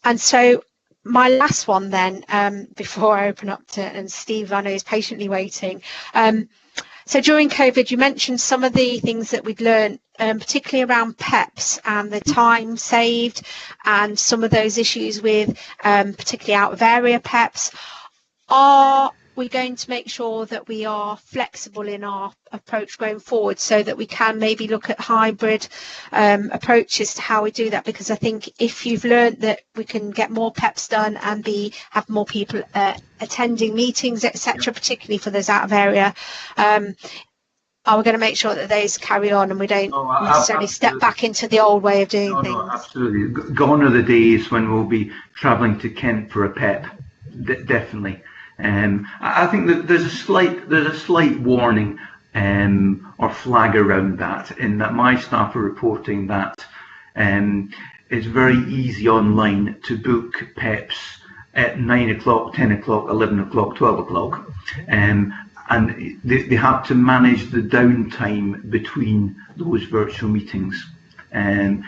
And so my last one then, before I open up to, and Steve, I know is patiently waiting, So during COVID, you mentioned some of the things that we'd learned, particularly around PEPs and the time saved and some of those issues with particularly out of area PEPs. Are we going to make sure that we are flexible in our approach going forward so that we can maybe look at hybrid approaches to how we do that? Because I think if you've learned that we can get more PEPs done and have more people attending meetings, etc., particularly for those out of area, are we going to make sure that those carry on and we don't necessarily step back into the old way of doing things? No, absolutely. Gone are the days when we'll be travelling to Kent for a PEP. Definitely. I think that there's a slight warning or flag around that, in that my staff are reporting that it's very easy online to book PEPs at 9 o'clock, 10 o'clock, 11 o'clock, 12 o'clock, and they have to manage the downtime between those virtual meetings and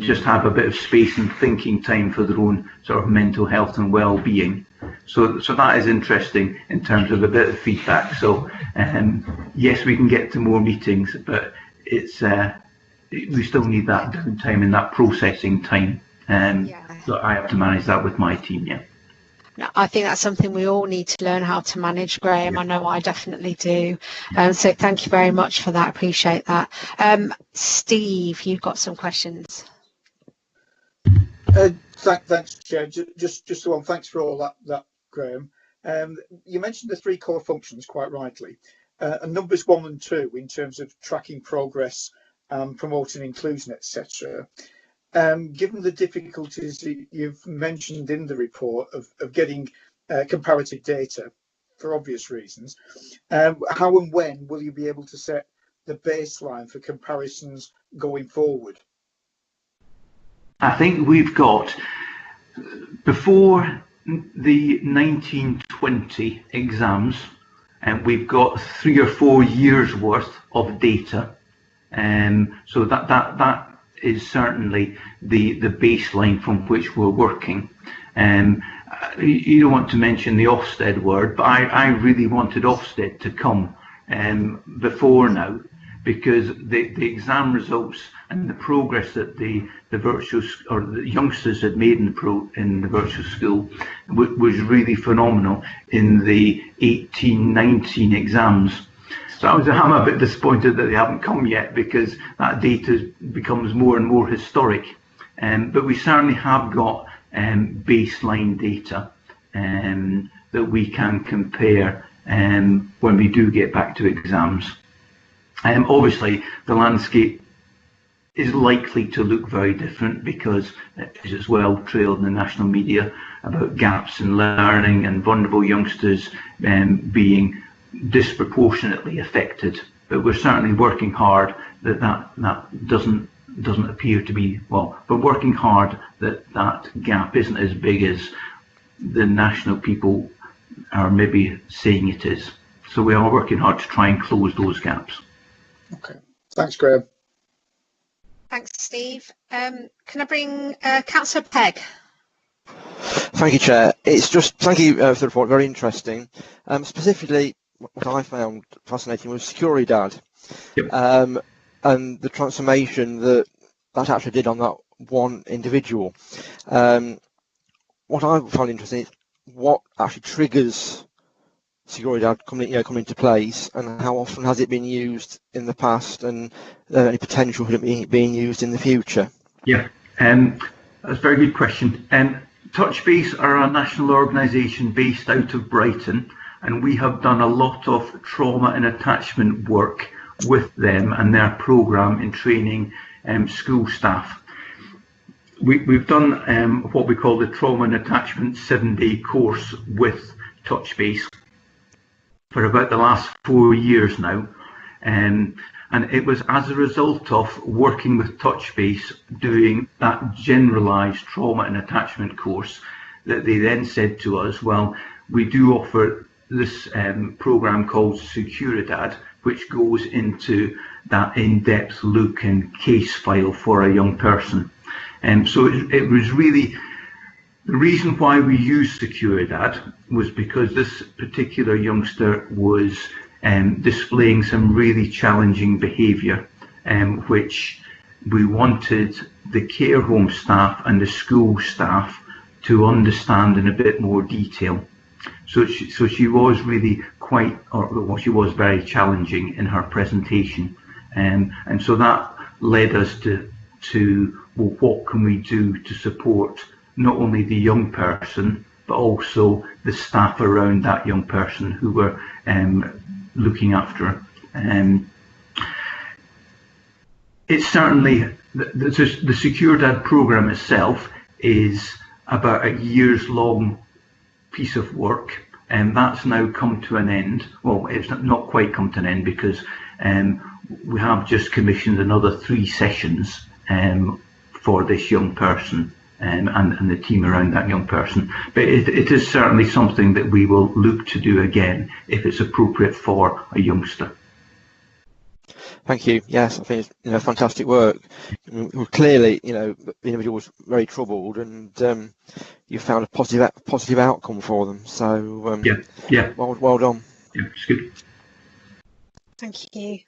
just have a bit of space and thinking time for their own sort of mental health and well-being. So that is interesting in terms of a bit of feedback. So yes, we can get to more meetings, but it's we still need that downtime and that processing time. So I have to manage that with my team. Yeah. No, I think that's something we all need to learn how to manage, Graham. I know I definitely do. So thank you very much for that. Appreciate that. Steve, you've got some questions. Thanks, Chair. Just one. Thanks for all that, Graham. You mentioned the 3 core functions quite rightly, and numbers 1 and 2 in terms of tracking progress, promoting inclusion, etc. Given the difficulties you've mentioned in the report of getting comparative data for obvious reasons, how and when will you be able to set the baseline for comparisons going forward? I think we've got, before the 1920 exams, and we've got 3 or 4 years worth of data, so that is certainly the baseline from which we're working. You don't want to mention the Ofsted word, but I really wanted Ofsted to come before now, because the exam results and the progress that the virtual or the youngsters had made in the virtual school was really phenomenal in the 18-19 exams. So I'm a bit disappointed that they haven't come yet, because that data becomes more and more historic. But we certainly have got baseline data that we can compare when we do get back to exams. Obviously, the landscape is likely to look very different, because it's well trailed in the national media about gaps in learning and vulnerable youngsters being disproportionately affected. But we're certainly working hard that doesn't appear to be, well, we're working hard that gap isn't as big as the national people are maybe saying it is. So we are working hard to try and close those gaps. Okay, thanks, Graham. Thanks, Steve. Can I bring Councillor Pegg? Thank you, Chair. It's just, thank you for the report, very interesting. Specifically, what I found fascinating was Securidad. Yep. And the transformation that actually did on that one individual. What I found interesting is what actually triggers Securidad coming into place, and how often has it been used in the past, and any potential for it being used in the future? Yeah, that's a very good question. Touchbase are a national organisation based out of Brighton, and we have done a lot of trauma and attachment work with them and their programme in training school staff. We've done what we call the Trauma and Attachment 7-day course with Touchbase for about the last 4 years now, and it was as a result of working with Touchbase, doing that generalised trauma and attachment course, that they then said to us, well, we do offer this programme called Securidad, which goes into that in-depth look and case file for a young person. So it was really, the reason why we used Securidad was because this particular youngster was displaying some really challenging behaviour, which we wanted the care home staff and the school staff to understand in a bit more detail. So she was really she was very challenging in her presentation, and so that led us to well, what can we do to support not only the young person but also the staff around that young person who were looking after her. It's certainly the Secure Dad programme itself is about a year's long piece of work, and that's now come to an end. Well, it's not quite come to an end because we have just commissioned another 3 sessions for this young person and the team around that young person. But it is certainly something that we will look to do again if it's appropriate for a youngster. Thank you. Yes, I think it's fantastic work. Clearly, the individual was very troubled, and you found a positive outcome for them. So yeah. Well done. Yeah, it's good. Thank you.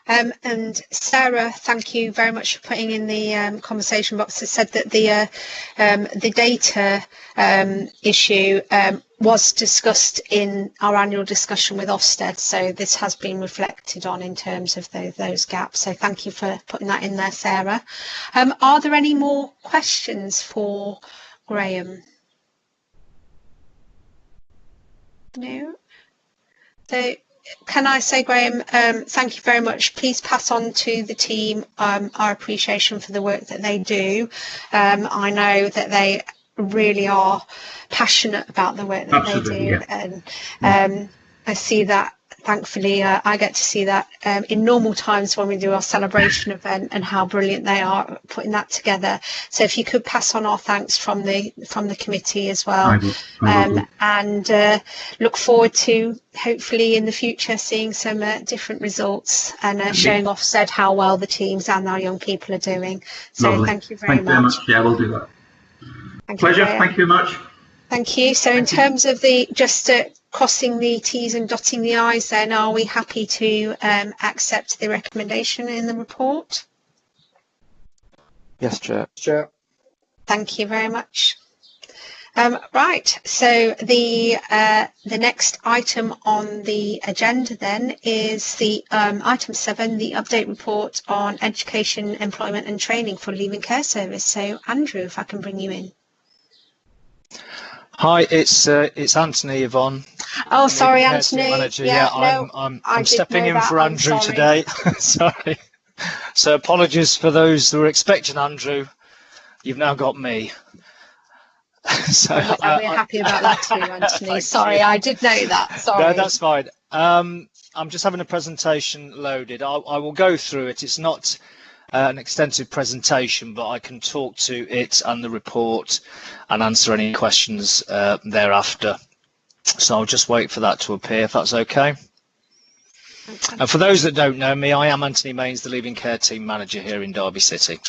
And Sarah, thank you very much for putting in the conversation box. It said that the data issue was discussed in our annual discussion with Ofsted, so this has been reflected on in terms of those gaps. So thank you for putting that in there, Sarah. Are there any more questions for Graham? No. So can I say, Graham, thank you very much. Please pass on to the team our appreciation for the work that they do. I know that they really are passionate about the work that Absolutely, they do, and I see that. Thankfully, I get to see that in normal times when we do our celebration event, and how brilliant they are at putting that together. So if you could pass on our thanks from the committee as well, I will. and look forward to hopefully in the future seeing some different results and showing Ofsted how well the teams and our young people are doing. So Lovely. Thank you very much. Yeah, we'll do that. Thank Pleasure. you, Graham. Thank you very much. Thank you. So in terms of just crossing the T's and dotting the I's, then are we happy to accept the recommendation in the report? Yes, Chair. Chair. Thank you very much. Right, so the next item on the agenda then is the item 7, the update report on education, employment and training for leaving care service. So Andrew, if I can bring you in. Hi, it's Anthony, Yvonne. Oh, sorry, Anthony. Manager. Yeah, I'm stepping in for Andrew today. Sorry. So apologies for those who were expecting Andrew. You've now got me. So we're happy about that too, Anthony. Sorry, I did know that. Sorry. No, that's fine. I'm just having a presentation loaded. I will go through it. It's not an extensive presentation, but I can talk to it and the report and answer any questions thereafter. So I'll just wait for that to appear, if that's okay. And for those that don't know me, I am Anthony Mains, the Leaving Care Team Manager here in Derby City.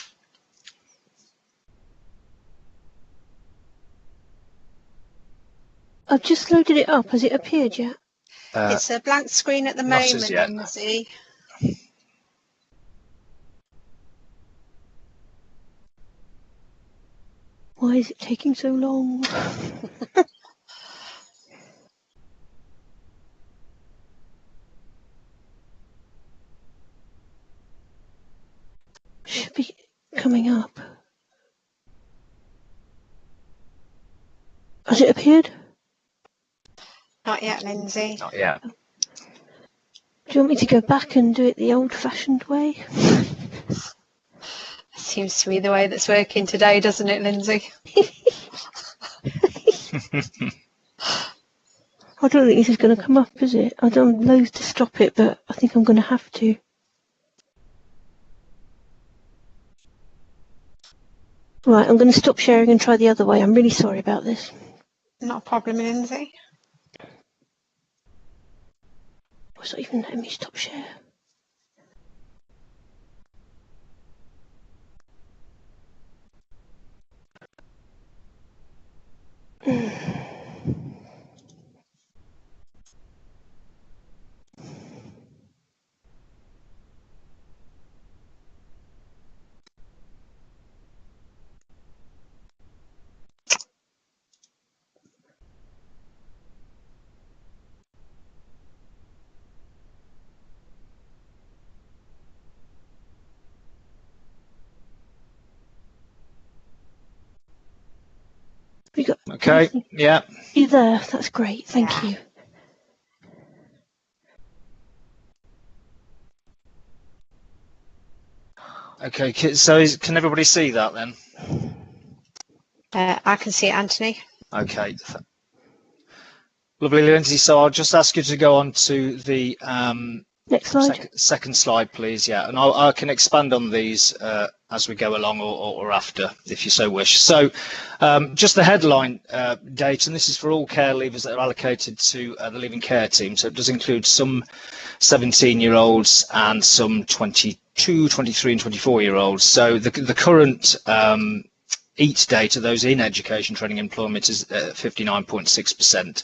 I've just loaded it up. Has it appeared yet? It's a blank screen at the moment, Lindsay. Why is it taking so long? Should be coming up. Has it appeared? Not yet, Lindsay. Not yet. Do you want me to go back and do it the old-fashioned way? Seems to be the way that's working today, doesn't it, Lindsay? I don't think this is going to come up, is it? I don't loathe to stop it, but I think I'm going to have to. Right, I'm going to stop sharing and try the other way. I'm really sorry about this. Not a problem, Lindsay. It's not even letting me stop share. We got Okay, yeah. you there. That's great. Thank you. Okay, so can everybody see that then? I can see it, Anthony. Okay. Lovely, Lindsay. So I'll just ask you to go on to the next slide. Second slide, please. Yeah, and I can expand on these as we go along or after, if you so wish. So just the headline data, and this is for all care leavers that are allocated to the Leaving Care team. So it does include some 17-year-olds and some 22, 23 and 24-year-olds. So the current EAT data, those in education, training and employment, is 59.6%.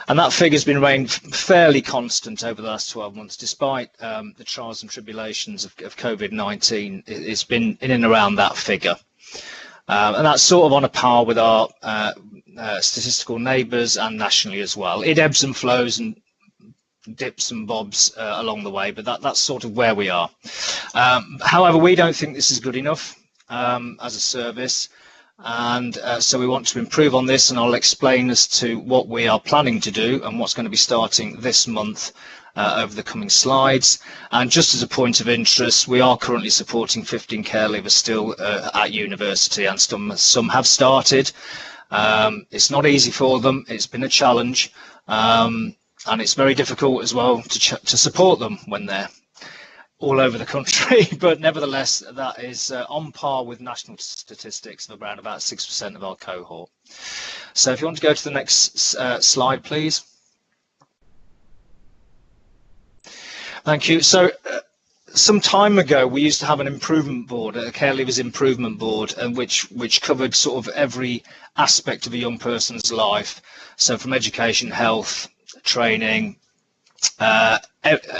And that figure's been remained fairly constant over the last 12 months, despite the trials and tribulations of COVID-19. It's been in and around that figure. And that's sort of on a par with our statistical neighbours and nationally as well. It ebbs and flows and dips and bobs along the way, but that's sort of where we are. However, we don't think this is good enough as a service. And so we want to improve on this, and I'll explain as to what we are planning to do and what's going to be starting this month over the coming slides. And just as a point of interest, we are currently supporting 15 care leavers still at university, and some have started. It's not easy for them. It's been a challenge, and it's very difficult as well to support them when they're all over the country, but nevertheless, that is on par with national statistics of around about 6% of our cohort. So if you want to go to the next slide, please. Thank you. So some time ago, we used to have an improvement board, a care leavers improvement board, and which covered sort of every aspect of a young person's life. So from education, health, training,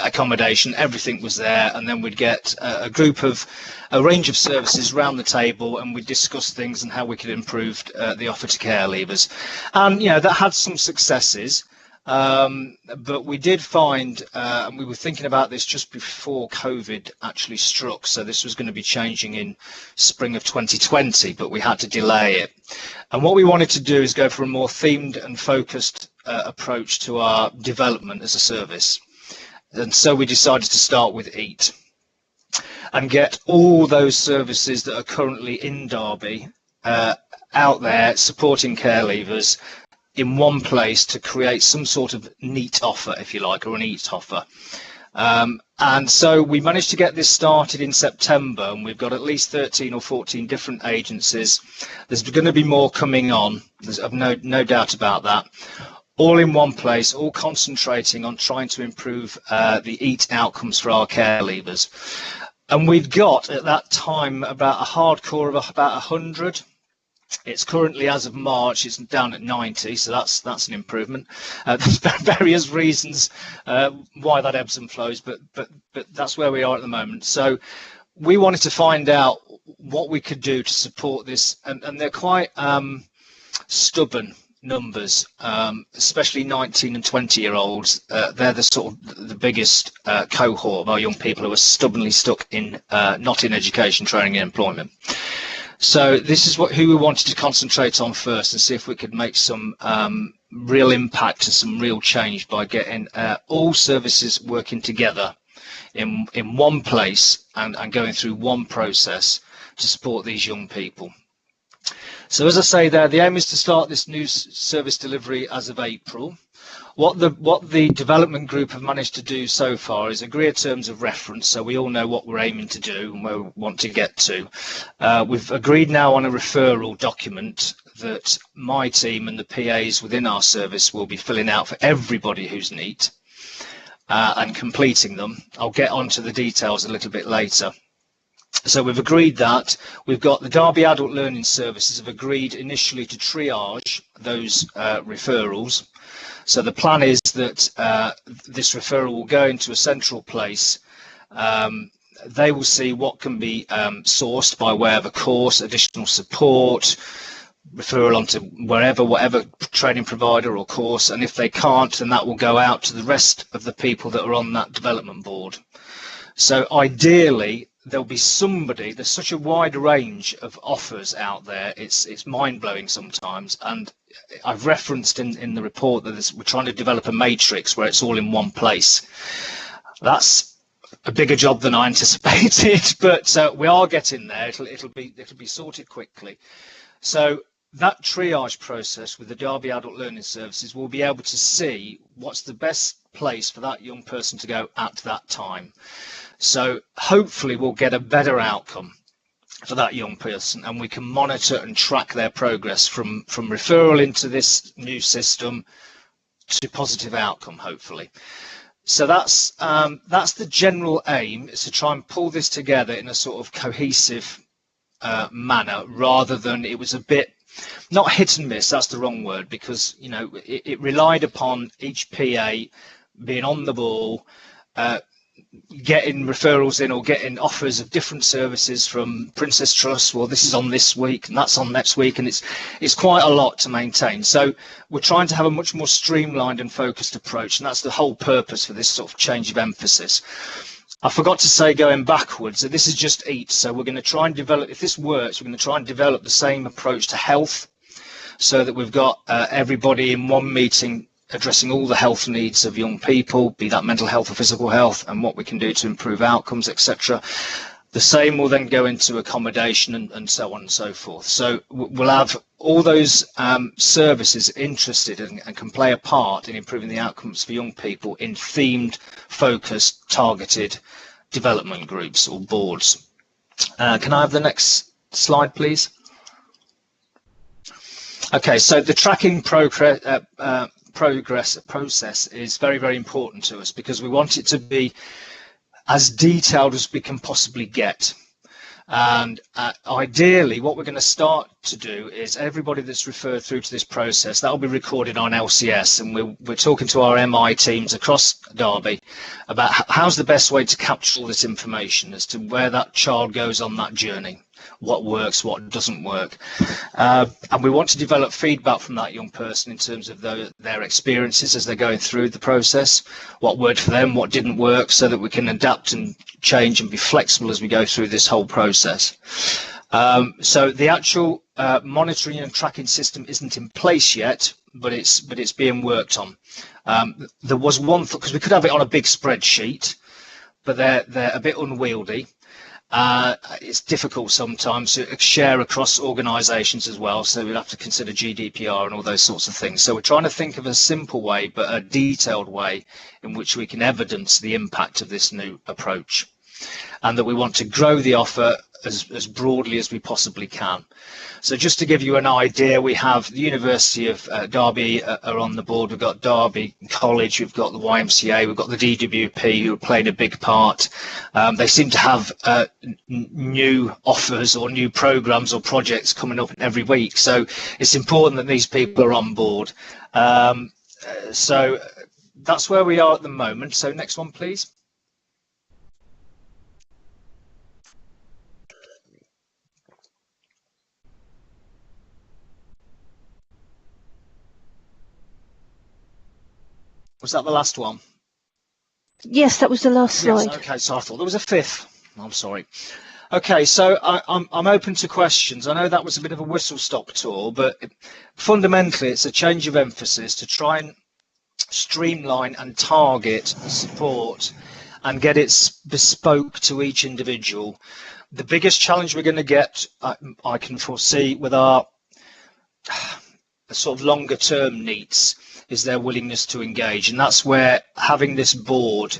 accommodation, everything was there, and then we'd get a range of services round the table, and we'd discuss things and how we could improve the offer to care leavers. And that had some successes, but we did find, and we were thinking about this just before COVID actually struck, so this was going to be changing in spring of 2020, but we had to delay it. And what we wanted to do is go for a more themed and focused approach to our development as a service. And so we decided to start with EAT and get all those services that are currently in Derby out there supporting care leavers in one place to create some sort of neat offer, if you like, or an EAT offer. And so we managed to get this started in September, and we've got at least 13 or 14 different agencies. There's going to be more coming on, there's no doubt about that. All in one place, all concentrating on trying to improve the EAT outcomes for our care leavers. And we've got at that time about a hardcore of about 100. It's currently, as of March, it's down at 90, so that's an improvement. There's various reasons why that ebbs and flows, but that's where we are at the moment. So we wanted to find out what we could do to support this, and they're quite stubborn numbers, especially 19 and 20-year-olds. They're the sort of the biggest cohort of our young people who are stubbornly stuck in not in education, training and employment. So this is who we wanted to concentrate on first and see if we could make some real impact and some real change by getting all services working together in one place and going through one process to support these young people. So as I say there, the aim is to start this new service delivery as of April. What the development group have managed to do so far is agree terms of reference, so we all know what we're aiming to do and where we want to get to. We've agreed now on a referral document that my team and the PAs within our service will be filling out for everybody who's NEET and completing them. I'll get onto the details a little bit later. So we've agreed that. We've got the Derby Adult Learning Services have agreed initially to triage those referrals. So the plan is that this referral will go into a central place. They will see what can be sourced by way of a course, additional support, referral onto whatever training provider or course, and if they can't, then that will go out to the rest of the people that are on that development board. So ideally, there'll be somebody. There's such a wide range of offers out there. It's mind-blowing sometimes, and I've referenced in the report that we're trying to develop a matrix where it's all in one place. That's a bigger job than I anticipated, but we are getting there. It'll be sorted quickly. So that triage process with the Derby Adult Learning Services will be able to see what's the best place for that young person to go at that time. So hopefully we'll get a better outcome for that young person, and we can monitor and track their progress from referral into this new system to positive outcome, hopefully. So that's the general aim, is to try and pull this together in a sort of cohesive manner, rather than it was a bit, not hit and miss, that's the wrong word, because it relied upon each PA being on the ball, getting referrals in or getting offers of different services from Princess Trust. Well, this is on this week and that's on next week, and it's quite a lot to maintain. So we're trying to have a much more streamlined and focused approach, and that's the whole purpose for this sort of change of emphasis. I forgot to say, going backwards, that this is just EAT, so we're going to try and develop, if this works, we're going to try and develop the same approach to health, so that we've got everybody in one meeting addressing all the health needs of young people, be that mental health or physical health, and what we can do to improve outcomes, etc. The same will then go into accommodation and so on and so forth. So we'll have all those services interested and can play a part in improving the outcomes for young people in themed, focused, targeted development groups or boards. Can I have the next slide, please? Okay, so the tracking progress process is very, very important to us, because we want it to be as detailed as we can possibly get. And ideally, what we're going to start to do is everybody that's referred through to this process, that will be recorded on LCS, and we're talking to our MI teams across Derby about how's the best way to capture all this information as to where that child goes on that journey, what works, what doesn't work. And we want to develop feedback from that young person in terms of their experiences as they're going through the process, what worked for them, what didn't work, so that we can adapt and change and be flexible as we go through this whole process. So the actual monitoring and tracking system isn't in place yet, but it's being worked on. There was one thought, because we could have it on a big spreadsheet, but they're a bit unwieldy. It's difficult sometimes to share across organisations as well, so we'd have to consider GDPR and all those sorts of things. So we're trying to think of a simple way, but a detailed way in which we can evidence the impact of this new approach, and that we want to grow the offer as broadly as we possibly can. So just to give you an idea, we have the University of Derby are on the board, we've got Derby College, we've got the YMCA, we've got the DWP who are playing a big part. They seem to have new offers or new programs or projects coming up every week, so it's important that these people are on board. So that's where we are at the moment. So next one, please. Was that the last one? Yes, that was the last slide. Yes, okay, so I thought there was a fifth. I'm sorry. Okay, so I'm open to questions. I know that was a bit of a whistle-stop tour, but fundamentally it's a change of emphasis to try and streamline and target support and get it bespoke to each individual. The biggest challenge we're going to get, I can foresee, with our sort of longer term needs, is their willingness to engage, and that's where having this board,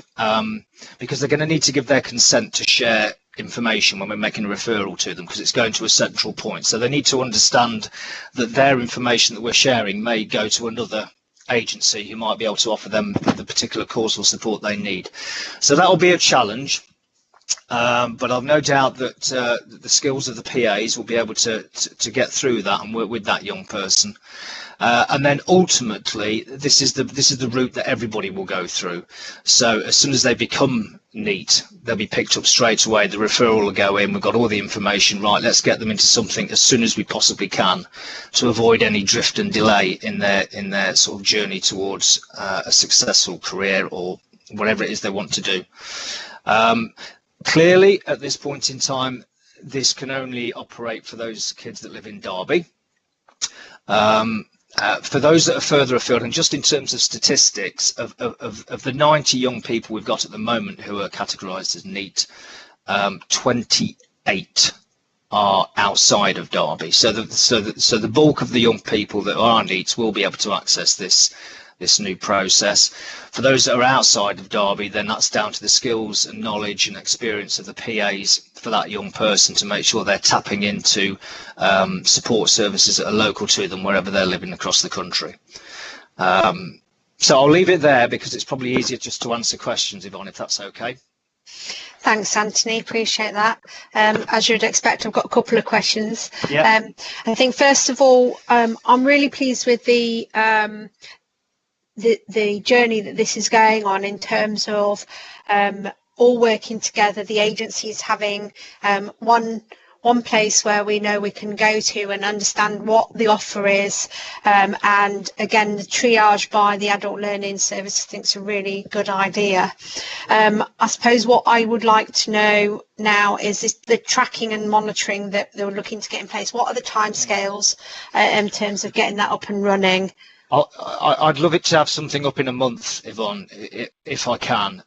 because they're going to need to give their consent to share information when we're making a referral to them, because it's going to a central point, so they need to understand that their information that we're sharing may go to another agency who might be able to offer them the particular causal support they need. So that will be a challenge, but I've no doubt that the skills of the PAs will be able to get through that and work with that young person. And then ultimately, this is the route that everybody will go through. So as soon as they become neat, they'll be picked up straight away. The referral will go in. We've got all the information. Right, let's get them into something as soon as we possibly can to avoid any drift and delay in their sort of journey towards a successful career or whatever it is they want to do. Clearly, at this point in time, this can only operate for those kids that live in Derby. For those that are further afield, and just in terms of statistics, of the 90 young people we've got at the moment who are categorised as NEET, 28 are outside of Derby. So the bulk of the young people that are NEETs will be able to access this new process. For those that are outside of Derby, then that's down to the skills and knowledge and experience of the PAs for that young person to make sure they're tapping into support services that are local to them wherever they're living across the country. So I'll leave it there because it's probably easier just to answer questions, Yvonne, if that's okay. Thanks, Anthony. Appreciate that. As you'd expect, I've got a couple of questions. Yeah. I think first of all, I'm really pleased with the journey that this is going on in terms of all working together, the agencies having one place where we know we can go to and understand what the offer is, and again the triage by the Adult Learning Service I think is a really good idea. I suppose what I would like to know now is the tracking and monitoring that they were looking to get in place. What are the timescales in terms of getting that up and running? I'd love it to have something up in a month, Yvonne, if I can.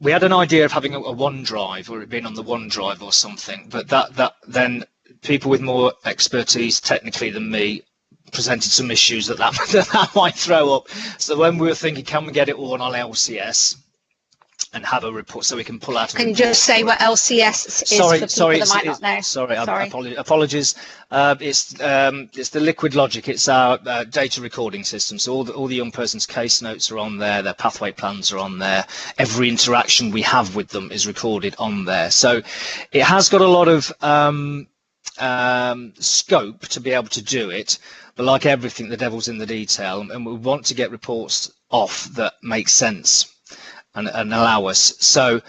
We had an idea of having a OneDrive, or it being on the OneDrive or something, but that then people with more expertise technically than me presented some issues that might throw up. So when we were thinking, can we get it all on LCS and have a report so we can pull out? Can you just say what LCS is for people that might not know? Sorry. Apologies. It's the Liquid Logic. It's our data recording system. So all the young person's case notes are on there. Their pathway plans are on there. Every interaction we have with them is recorded on there. So it has got a lot of scope to be able to do it. But like everything, the devil's in the detail, and we want to get reports off that make sense and allow us. So,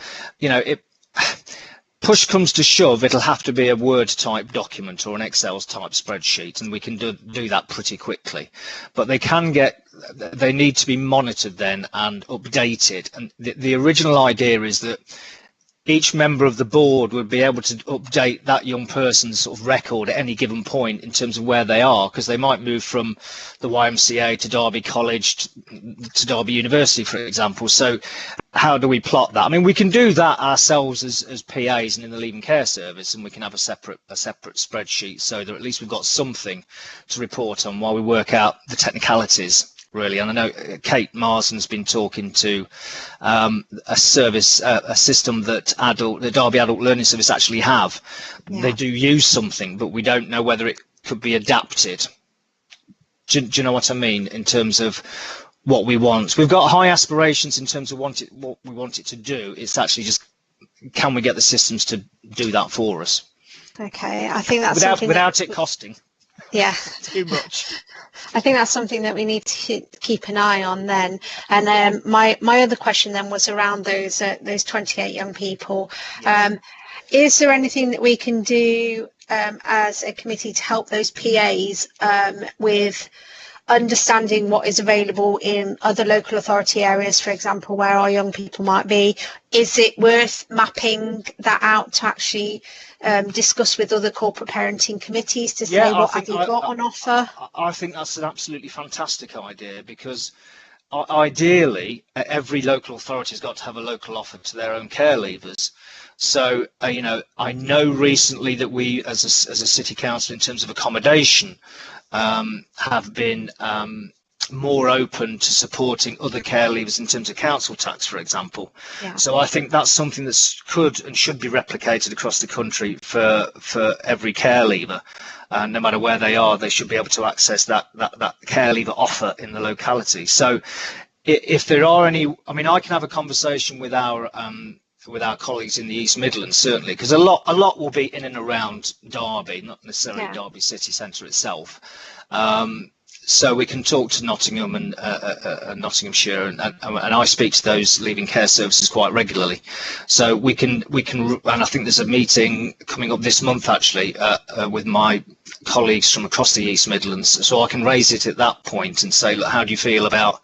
push comes to shove, it'll have to be a Word type document or an Excel type spreadsheet, and we can do that pretty quickly. But they need to be monitored then and updated. And the original idea is that each member of the board would be able to update that young person's sort of record at any given point in terms of where they are, because they might move from the YMCA to Derby College to Derby University, for example. So how do we plot that? I mean, we can do that ourselves as PAs and in the Leaving Care Service, and we can have a separate spreadsheet so that at least we've got something to report on while we work out the technicalities. Really, and I know Kate Marsden's been talking to a system that the Derby Adult Learning Service actually have. Yeah. They do use something, but we don't know whether it could be adapted. Do you know what I mean in terms of what we want? We've got high aspirations in terms of what we want it to do. It's actually just, can we get the systems to do that for us? Okay, I think that's without it costing. Yeah, too much. I think that's something that we need to keep an eye on then. And my other question then was around those 28 young people. Yeah. Is there anything that we can do as a committee to help those PAs with understanding what is available in other local authority areas, for example, where our young people might be? Is it worth mapping that out to actually discuss with other corporate parenting committees to say what have you got on offer? I think that's an absolutely fantastic idea, because ideally every local authority has got to have a local offer to their own care leavers. So I know recently that we as a city council, in terms of accommodation, have been more open to supporting other care leavers in terms of council tax, for example. Yeah. So I think that's something that could and should be replicated across the country for every care leaver. No matter where they are, they should be able to access that care leaver offer in the locality. So if there are any, I mean, I can have a conversation with our colleagues in the East Midlands, certainly, because a lot will be in and around Derby, not necessarily Derby city centre itself. So we can talk to Nottingham and Nottinghamshire, and I speak to those Leaving Care Services quite regularly. So we can, and I think there's a meeting coming up this month actually with my colleagues from across the East Midlands. So I can raise it at that point and say, look, how do you feel about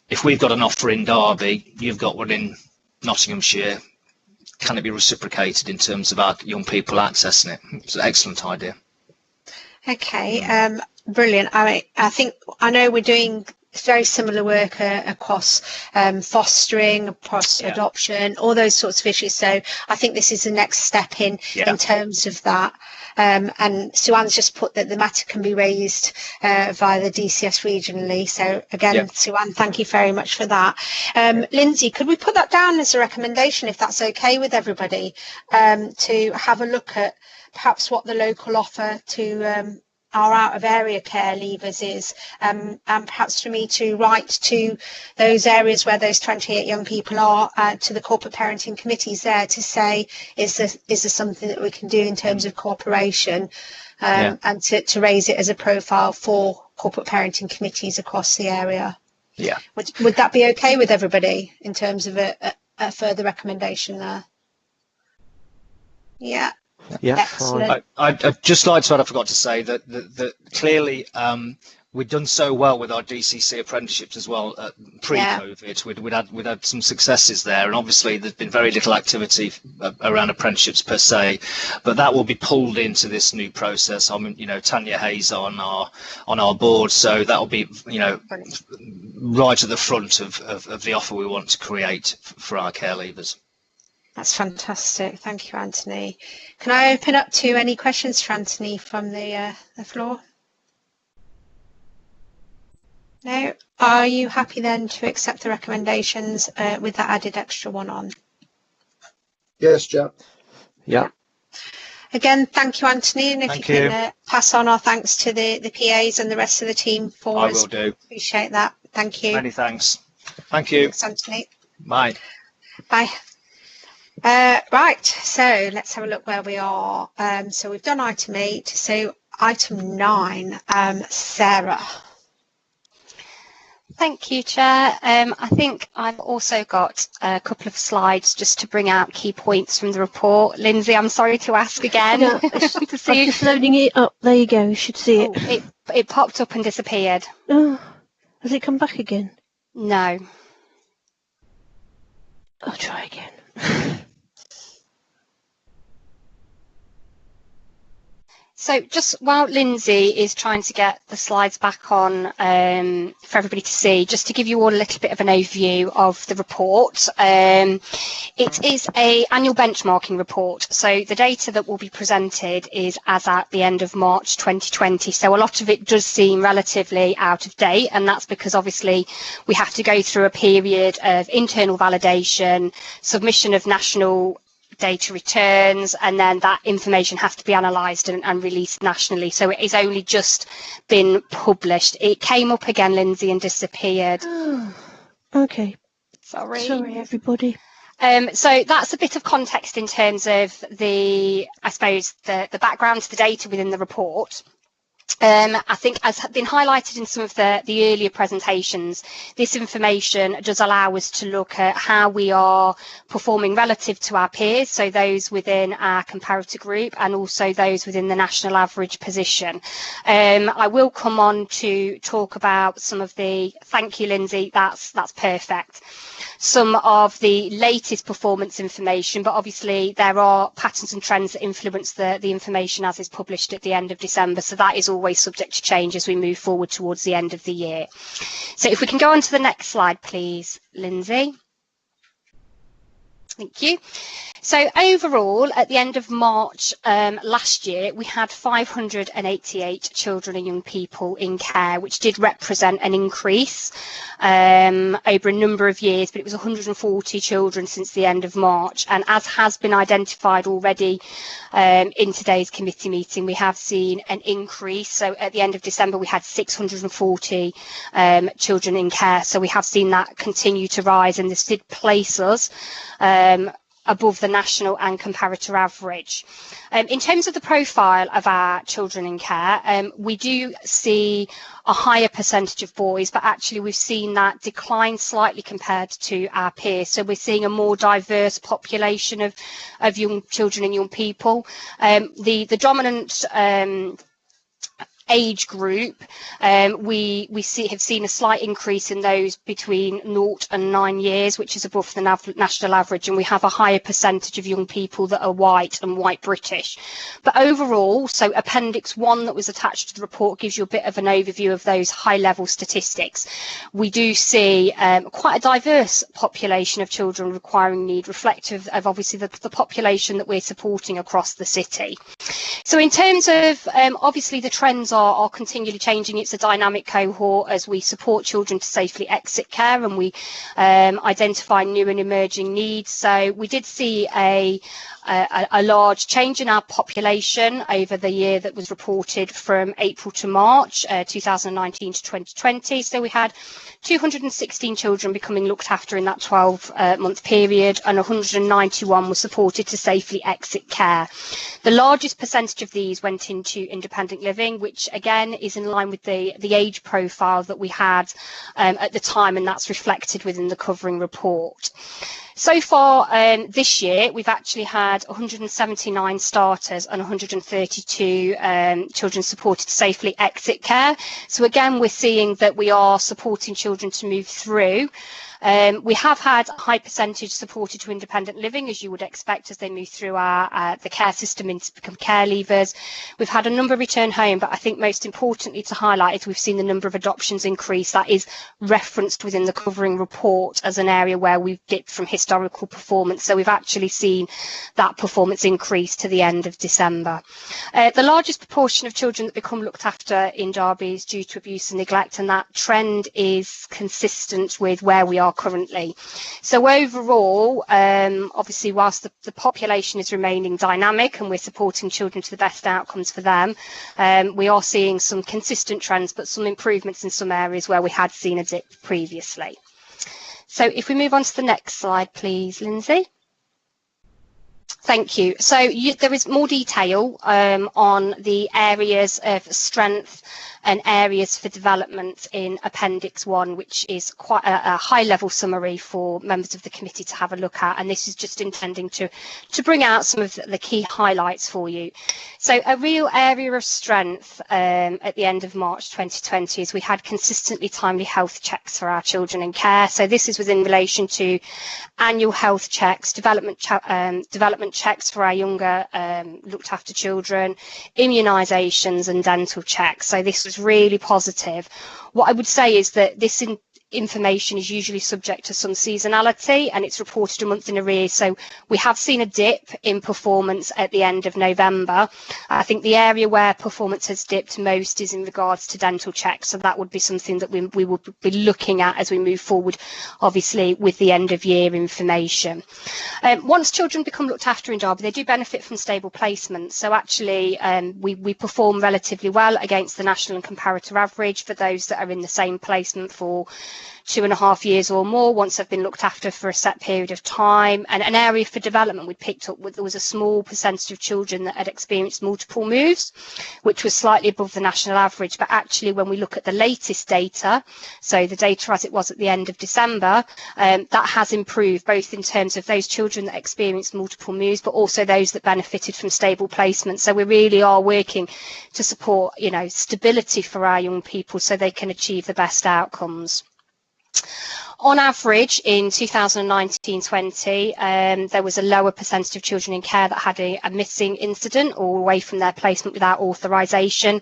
if we've got an offer in Derby, you've got one in Nottinghamshire, can it be reciprocated in terms of our young people accessing it? It's an excellent idea. Okay, brilliant. I know we're doing very similar work across fostering, across adoption, all those sorts of issues. So I think this is the next step in terms of that. And Sue-Ann's just put that the matter can be raised via the DCS regionally. So again, Sue-Ann, thank you very much for that. Lindsay, could we put that down as a recommendation, if that's okay with everybody, to have a look at perhaps what the local offer to our out of area care leavers is, and perhaps for me to write to those areas where those 28 young people are, to the corporate parenting committees there, to say, is there something that we can do in terms of cooperation, and to raise it as a profile for corporate parenting committees across the area. Yeah. Would that be okay with everybody in terms of a further recommendation there? Yeah. Yeah, excellent. I'd just like to add, I forgot to say that clearly we've done so well with our DCC apprenticeships as well pre-COVID. We'd had some successes there, and obviously there's been very little activity around apprenticeships per se, but that will be pulled into this new process. I mean, Tanya Hayes on our board, so that will be right at the front of the offer we want to create for our care leavers. That's fantastic. Thank you, Anthony. Can I open up to any questions for Anthony from the floor? No? Are you happy then to accept the recommendations with that added extra one on? Yes, Chair. Yeah. Again, thank you, Anthony. And if you can pass on our thanks to the PAs and the rest of the team for us. I will do. Appreciate that. Thank you. Many thanks. Thank you. Thanks, Anthony. Bye. Bye. Right, so let's have a look where we are. So we've done item 8. So item 9, Sarah. Thank you, Chair. I think I've also got a couple of slides just to bring out key points from the report. Lindsay, I'm sorry to ask again. No, I'm just loading it up. There you go. You should see it. It popped up and disappeared. Oh, has it come back again? No. I'll try again. So just while Lindsay is trying to get the slides back on for everybody to see, just to give you all a little bit of an overview of the report. It is an annual benchmarking report. So the data that will be presented is as at the end of March 2020. So a lot of it does seem relatively out of date, and that's because obviously we have to go through a period of internal validation, submission of national data returns, and then that information has to be analysed and released nationally. So it has only just been published. It came up again, Lindsay, and disappeared. Oh, okay. Sorry, everybody. So that's a bit of context in terms of the background to the data within the report. I think, as has been highlighted in some of the earlier presentations, this information does allow us to look at how we are performing relative to our peers, so those within our comparator group and also those within the national average position. I will come on to talk about some of the, thank you Lindsay, that's perfect, some of the latest performance information, but obviously there are patterns and trends that influence the information as is published at the end of December, so that is always subject to change as we move forward towards the end of the year. So if we can go on to the next slide, please, Lindsay. Thank you. So overall, at the end of March last year, we had 588 children and young people in care, which did represent an increase over a number of years, but it was 140 children since the end of March. And as has been identified already in today's committee meeting, we have seen an increase. So at the end of December, we had 640 children in care. So we have seen that continue to rise, and this did place us above the national and comparator average. In terms of the profile of our children in care, we do see a higher percentage of boys, but actually we've seen that decline slightly compared to our peers. So we're seeing a more diverse population of young children and young people. The dominant age group, we have seen a slight increase in those between 0 and 9 years, which is above the national average, and we have a higher percentage of young people that are white and white British. But overall, so Appendix 1 that was attached to the report gives you a bit of an overview of those high-level statistics. We do see quite a diverse population of children requiring need, reflective of obviously the population that we're supporting across the city. So in terms of obviously the trends are continually changing. It's a dynamic cohort as we support children to safely exit care, and we identify new and emerging needs. So we did see a large change in our population over the year that was reported from April to March 2019 to 2020. So we had 216 children becoming looked after in that 12-month period, and 191 were supported to safely exit care. The largest percentage of these went into independent living, which again is in line with the age profile that we had at the time, and that's reflected within the covering report. So far this year, we've actually had 179 starters and 132 children supported to safely exit care. So again, we're seeing that we are supporting children to move through. We have had a high percentage supported to independent living, as you would expect, as they move through the care system and to become care leavers. We've had a number return home, but I think most importantly to highlight is we've seen the number of adoptions increase. That is referenced within the covering report as an area where we've dipped from historical performance. So we've actually seen that performance increase to the end of December. The largest proportion of children that become looked after in Derby is due to abuse and neglect, and that trend is consistent with where we are currently. So overall, obviously, whilst the population is remaining dynamic and we're supporting children to the best outcomes for them, we are seeing some consistent trends, but some improvements in some areas where we had seen a dip previously. So if we move on to the next slide, please, Lindsay. Thank you. So there is more detail on the areas of strength and areas for development in Appendix 1, which is quite a high-level summary for members of the committee to have a look at, and this is just intending to bring out some of the key highlights for you. So a real area of strength at the end of March 2020 is we had consistently timely health checks for our children in care. So this is within relation to annual health checks, development checks for our younger looked after children, immunizations and dental checks. So this was really positive. What I would say is that this information is usually subject to some seasonality, and it's reported a month in arrears. So we have seen a dip in performance at the end of November. I think the area where performance has dipped most is in regards to dental checks. So that would be something that we will be looking at as we move forward, obviously, with the end of year information. Once children become looked after in Derby, they do benefit from stable placement. So actually, we perform relatively well against the national and comparator average for those that are in the same placement for 2.5 years or more once they've been looked after for a set period of time. And an area for development we picked up, there was a small percentage of children that had experienced multiple moves, which was slightly above the national average. But actually, when we look at the latest data, so the data as it was at the end of December, that has improved both in terms of those children that experienced multiple moves, but also those that benefited from stable placement. So we really are working to support, stability for our young people so they can achieve the best outcomes. On average, in 2019-20, there was a lower percentage of children in care that had a missing incident or away from their placement without authorisation.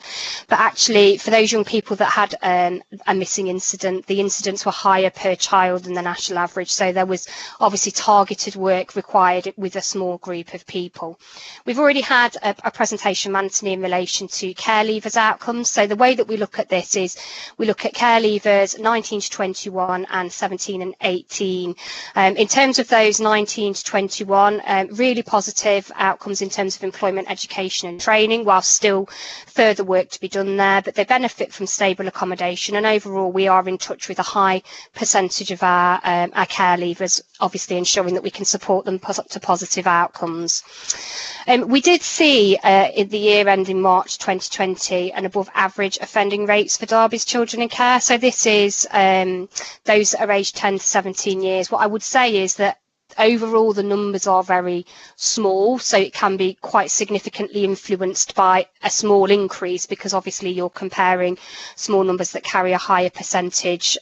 But actually, for those young people that had a missing incident, the incidents were higher per child than the national average. So there was obviously targeted work required with a small group of people. We've already had a presentation, Anthony, in relation to care leavers outcomes. So the way that we look at this is we look at care leavers 19 to 21 and 17 and 18. In terms of those 19 to 21, really positive outcomes in terms of employment, education and training, while still further work to be done there, but they benefit from stable accommodation, and overall we are in touch with a high percentage of our care leavers, obviously ensuring that we can support them to positive outcomes. We did see in the year ending March 2020 an above average offending rates for Derby's children in care. So this is those that are aged 10 to 17 years. What I would say is that overall the numbers are very small, so it can be quite significantly influenced by a small increase, because obviously you're comparing small numbers that carry a higher percentage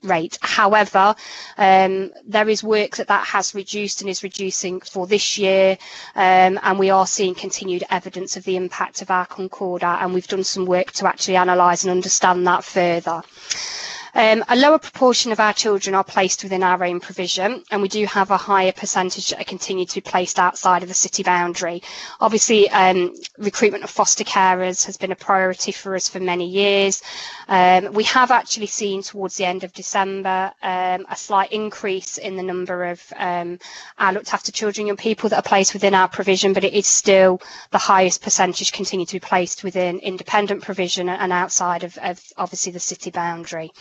rate. However, there is work that has reduced and is reducing for this year, and we are seeing continued evidence of the impact of our Concordat, and we've done some work to actually analyse and understand that further. A lower proportion of our children are placed within our own provision, and we do have a higher percentage that are continued to be placed outside of the city boundary. Obviously, recruitment of foster carers has been a priority for us for many years. We have actually seen towards the end of December a slight increase in the number of our looked after children and young people that are placed within our provision, but it is still the highest percentage continue to be placed within independent provision and outside of obviously the city boundary.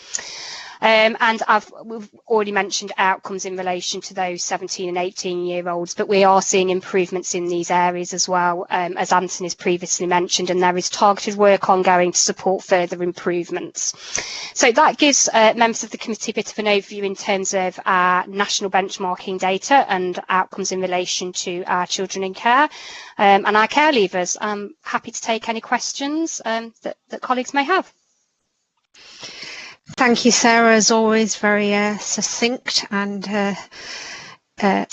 And we've already mentioned outcomes in relation to those 17 and 18-year-olds, but we are seeing improvements in these areas as well, as Anthony's previously mentioned, and there is targeted work ongoing to support further improvements. So that gives members of the committee a bit of an overview in terms of our national benchmarking data and outcomes in relation to our children in care and our care leavers. I'm happy to take any questions that colleagues may have. Thank you, Sarah, as always, very succinct and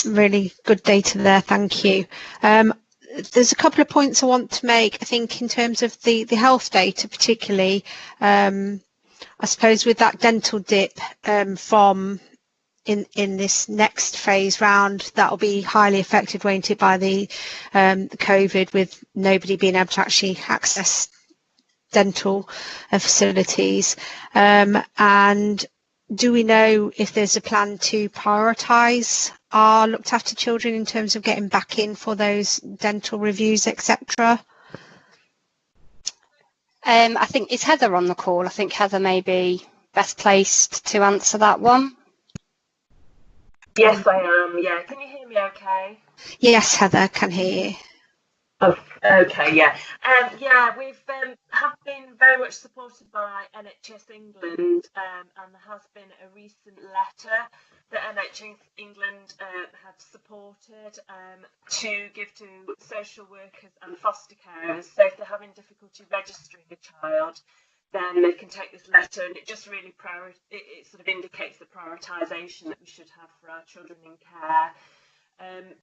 really good data there. Thank you. There's a couple of points I want to make. I think in terms of the health data particularly, I suppose with that dental dip from in this next phase round, that will be highly affected, won't it, by the COVID, with nobody being able to actually access dental facilities, and do we know if there's a plan to prioritise our looked after children in terms of getting back in for those dental reviews, etc.? I think, is Heather on the call? I think Heather may be best placed to answer that one. Yes, I am. Yeah, can you hear me okay? Yes, Heather, can hear you. Oh, okay, yeah. Yeah, we've have been very much supported by NHS England, and there has been a recent letter that NHS England have supported to give to social workers and foster carers. So if they're having difficulty registering a child, then they can take this letter, and it just really it sort of indicates the prioritisation that we should have for our children in care.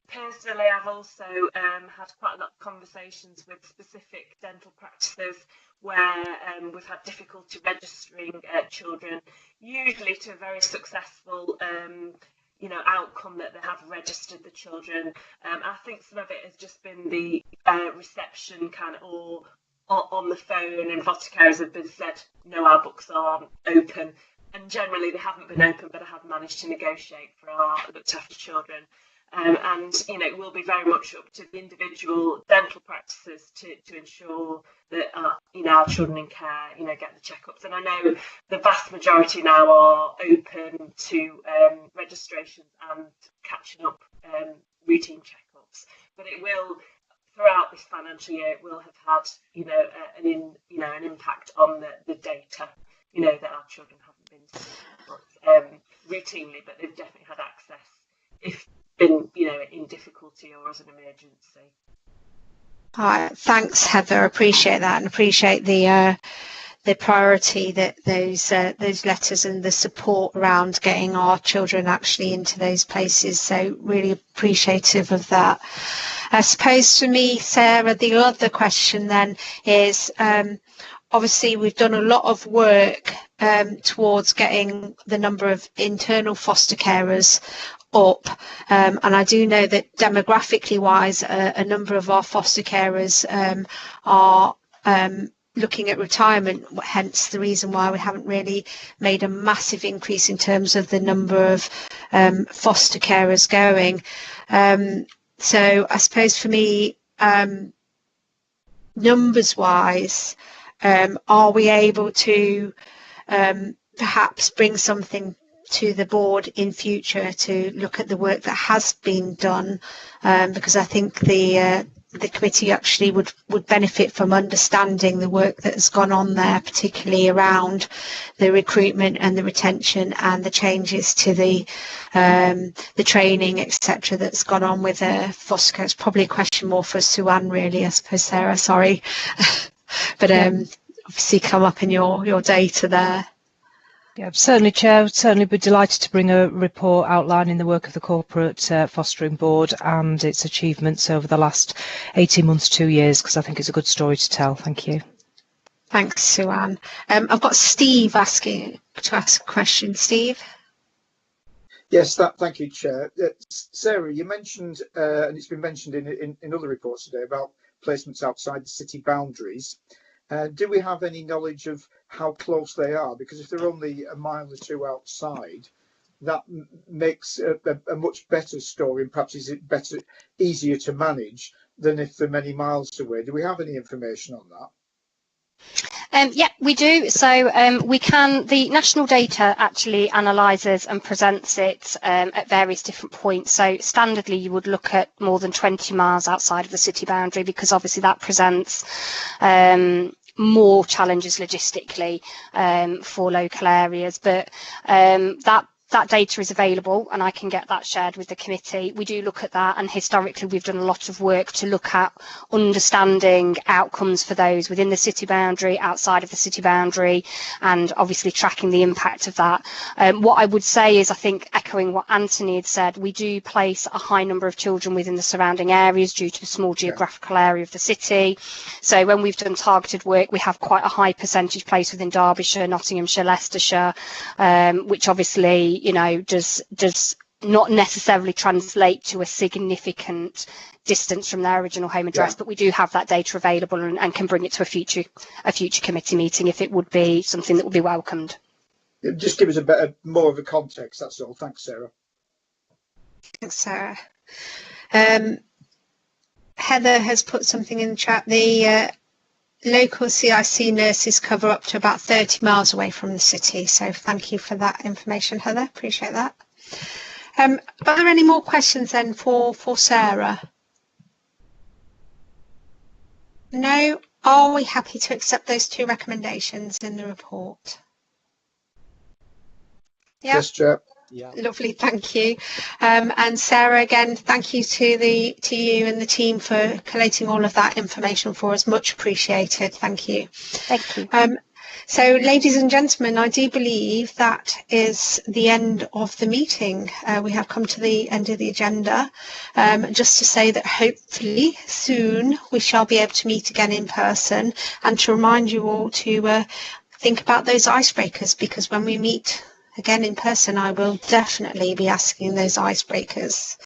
Personally, I've also had quite a lot of conversations with specific dental practices where we've had difficulty registering children, usually to a very successful outcome that they have registered the children. I think some of it has just been the reception kind of, or on the phone, and foster carers have been said, no, our books aren't open, and generally they haven't been open, but I have managed to negotiate for our looked after children. And it will be very much up to the individual dental practices to ensure that our children in care get the checkups. And I know the vast majority now are open to registrations and catching up routine checkups. But it will, throughout this financial year, it will have had an impact on the data that our children haven't been seen routinely, but they've definitely had access if been in difficulty or as an emergency. All right, thanks, Heather. Appreciate that, and appreciate the priority that those letters and the support around getting our children actually into those places. So really appreciative of that. I suppose for me, Sarah, the other question then is, obviously we've done a lot of work towards getting the number of internal foster carers up, and I do know that demographically wise, a number of our foster carers are looking at retirement, hence the reason why we haven't really made a massive increase in terms of the number of foster carers going. So I suppose for me, numbers wise, are we able to perhaps bring something to the board in future to look at the work that has been done, because I think the the committee actually would benefit from understanding the work that has gone on there, particularly around the recruitment and the retention and the changes to the training, etc., that's gone on with foster care. It's probably a question more for Sue-Ann, really, I suppose, Sarah, sorry. But obviously come up in your data there. Yeah, certainly, Chair. Certainly be delighted to bring a report outlining the work of the Corporate Fostering Board and its achievements over the last 18 months, 2 years, because I think it's a good story to tell. Thank you. Thanks, Sue-Ann. I've got Steve asking to ask a question. Steve? Yes, thank you, Chair. Sarah, you mentioned, and it's been mentioned in other reports today, about placements outside the city boundaries. Do we have any knowledge of how close they are? Because if they're only a mile or two outside, that makes a much better story, and perhaps is it easier to manage than if they're many miles away. Do we have any information on that? Yeah, we do. So the national data actually analyses and presents it at various different points. So standardly, you would look at more than 20 miles outside of the city boundary, because obviously that presents more challenges logistically for local areas. But that data is available, and I can get that shared with the committee. We do look at that, and historically we've done a lot of work to look at understanding outcomes for those within the city boundary, outside of the city boundary, and obviously tracking the impact of that. What I would say is, I think echoing what Anthony had said, we do place a high number of children within the surrounding areas due to the small geographical area of the city. So when we've done targeted work, we have quite a high percentage placed within Derbyshire, Nottinghamshire, Leicestershire, which obviously, you know, does not necessarily translate to a significant distance from their original home address, but we do have that data available and can bring it to a future committee meeting if it would be something that would be welcomed. Just give us more of a context, that's all. Thanks, Sarah. Thanks, Sarah. Heather has put something in the chat. The local CIC nurses cover up to about 30 miles away from the city. So thank you for that information, Heather. Appreciate that. Are there any more questions then for Sarah? No? Are we happy to accept those two recommendations in the report? Yeah. Yes, Chair. Yeah. Lovely, thank you. And Sarah, again, thank you to you and the team for collating all of that information for us. Much appreciated. Thank you. Thank you. So, ladies and gentlemen, I do believe that is the end of the meeting. We have come to the end of the agenda. Just to say that hopefully soon we shall be able to meet again in person, and to remind you all to think about those icebreakers, because when we meet again in person, I will definitely be asking those icebreakers.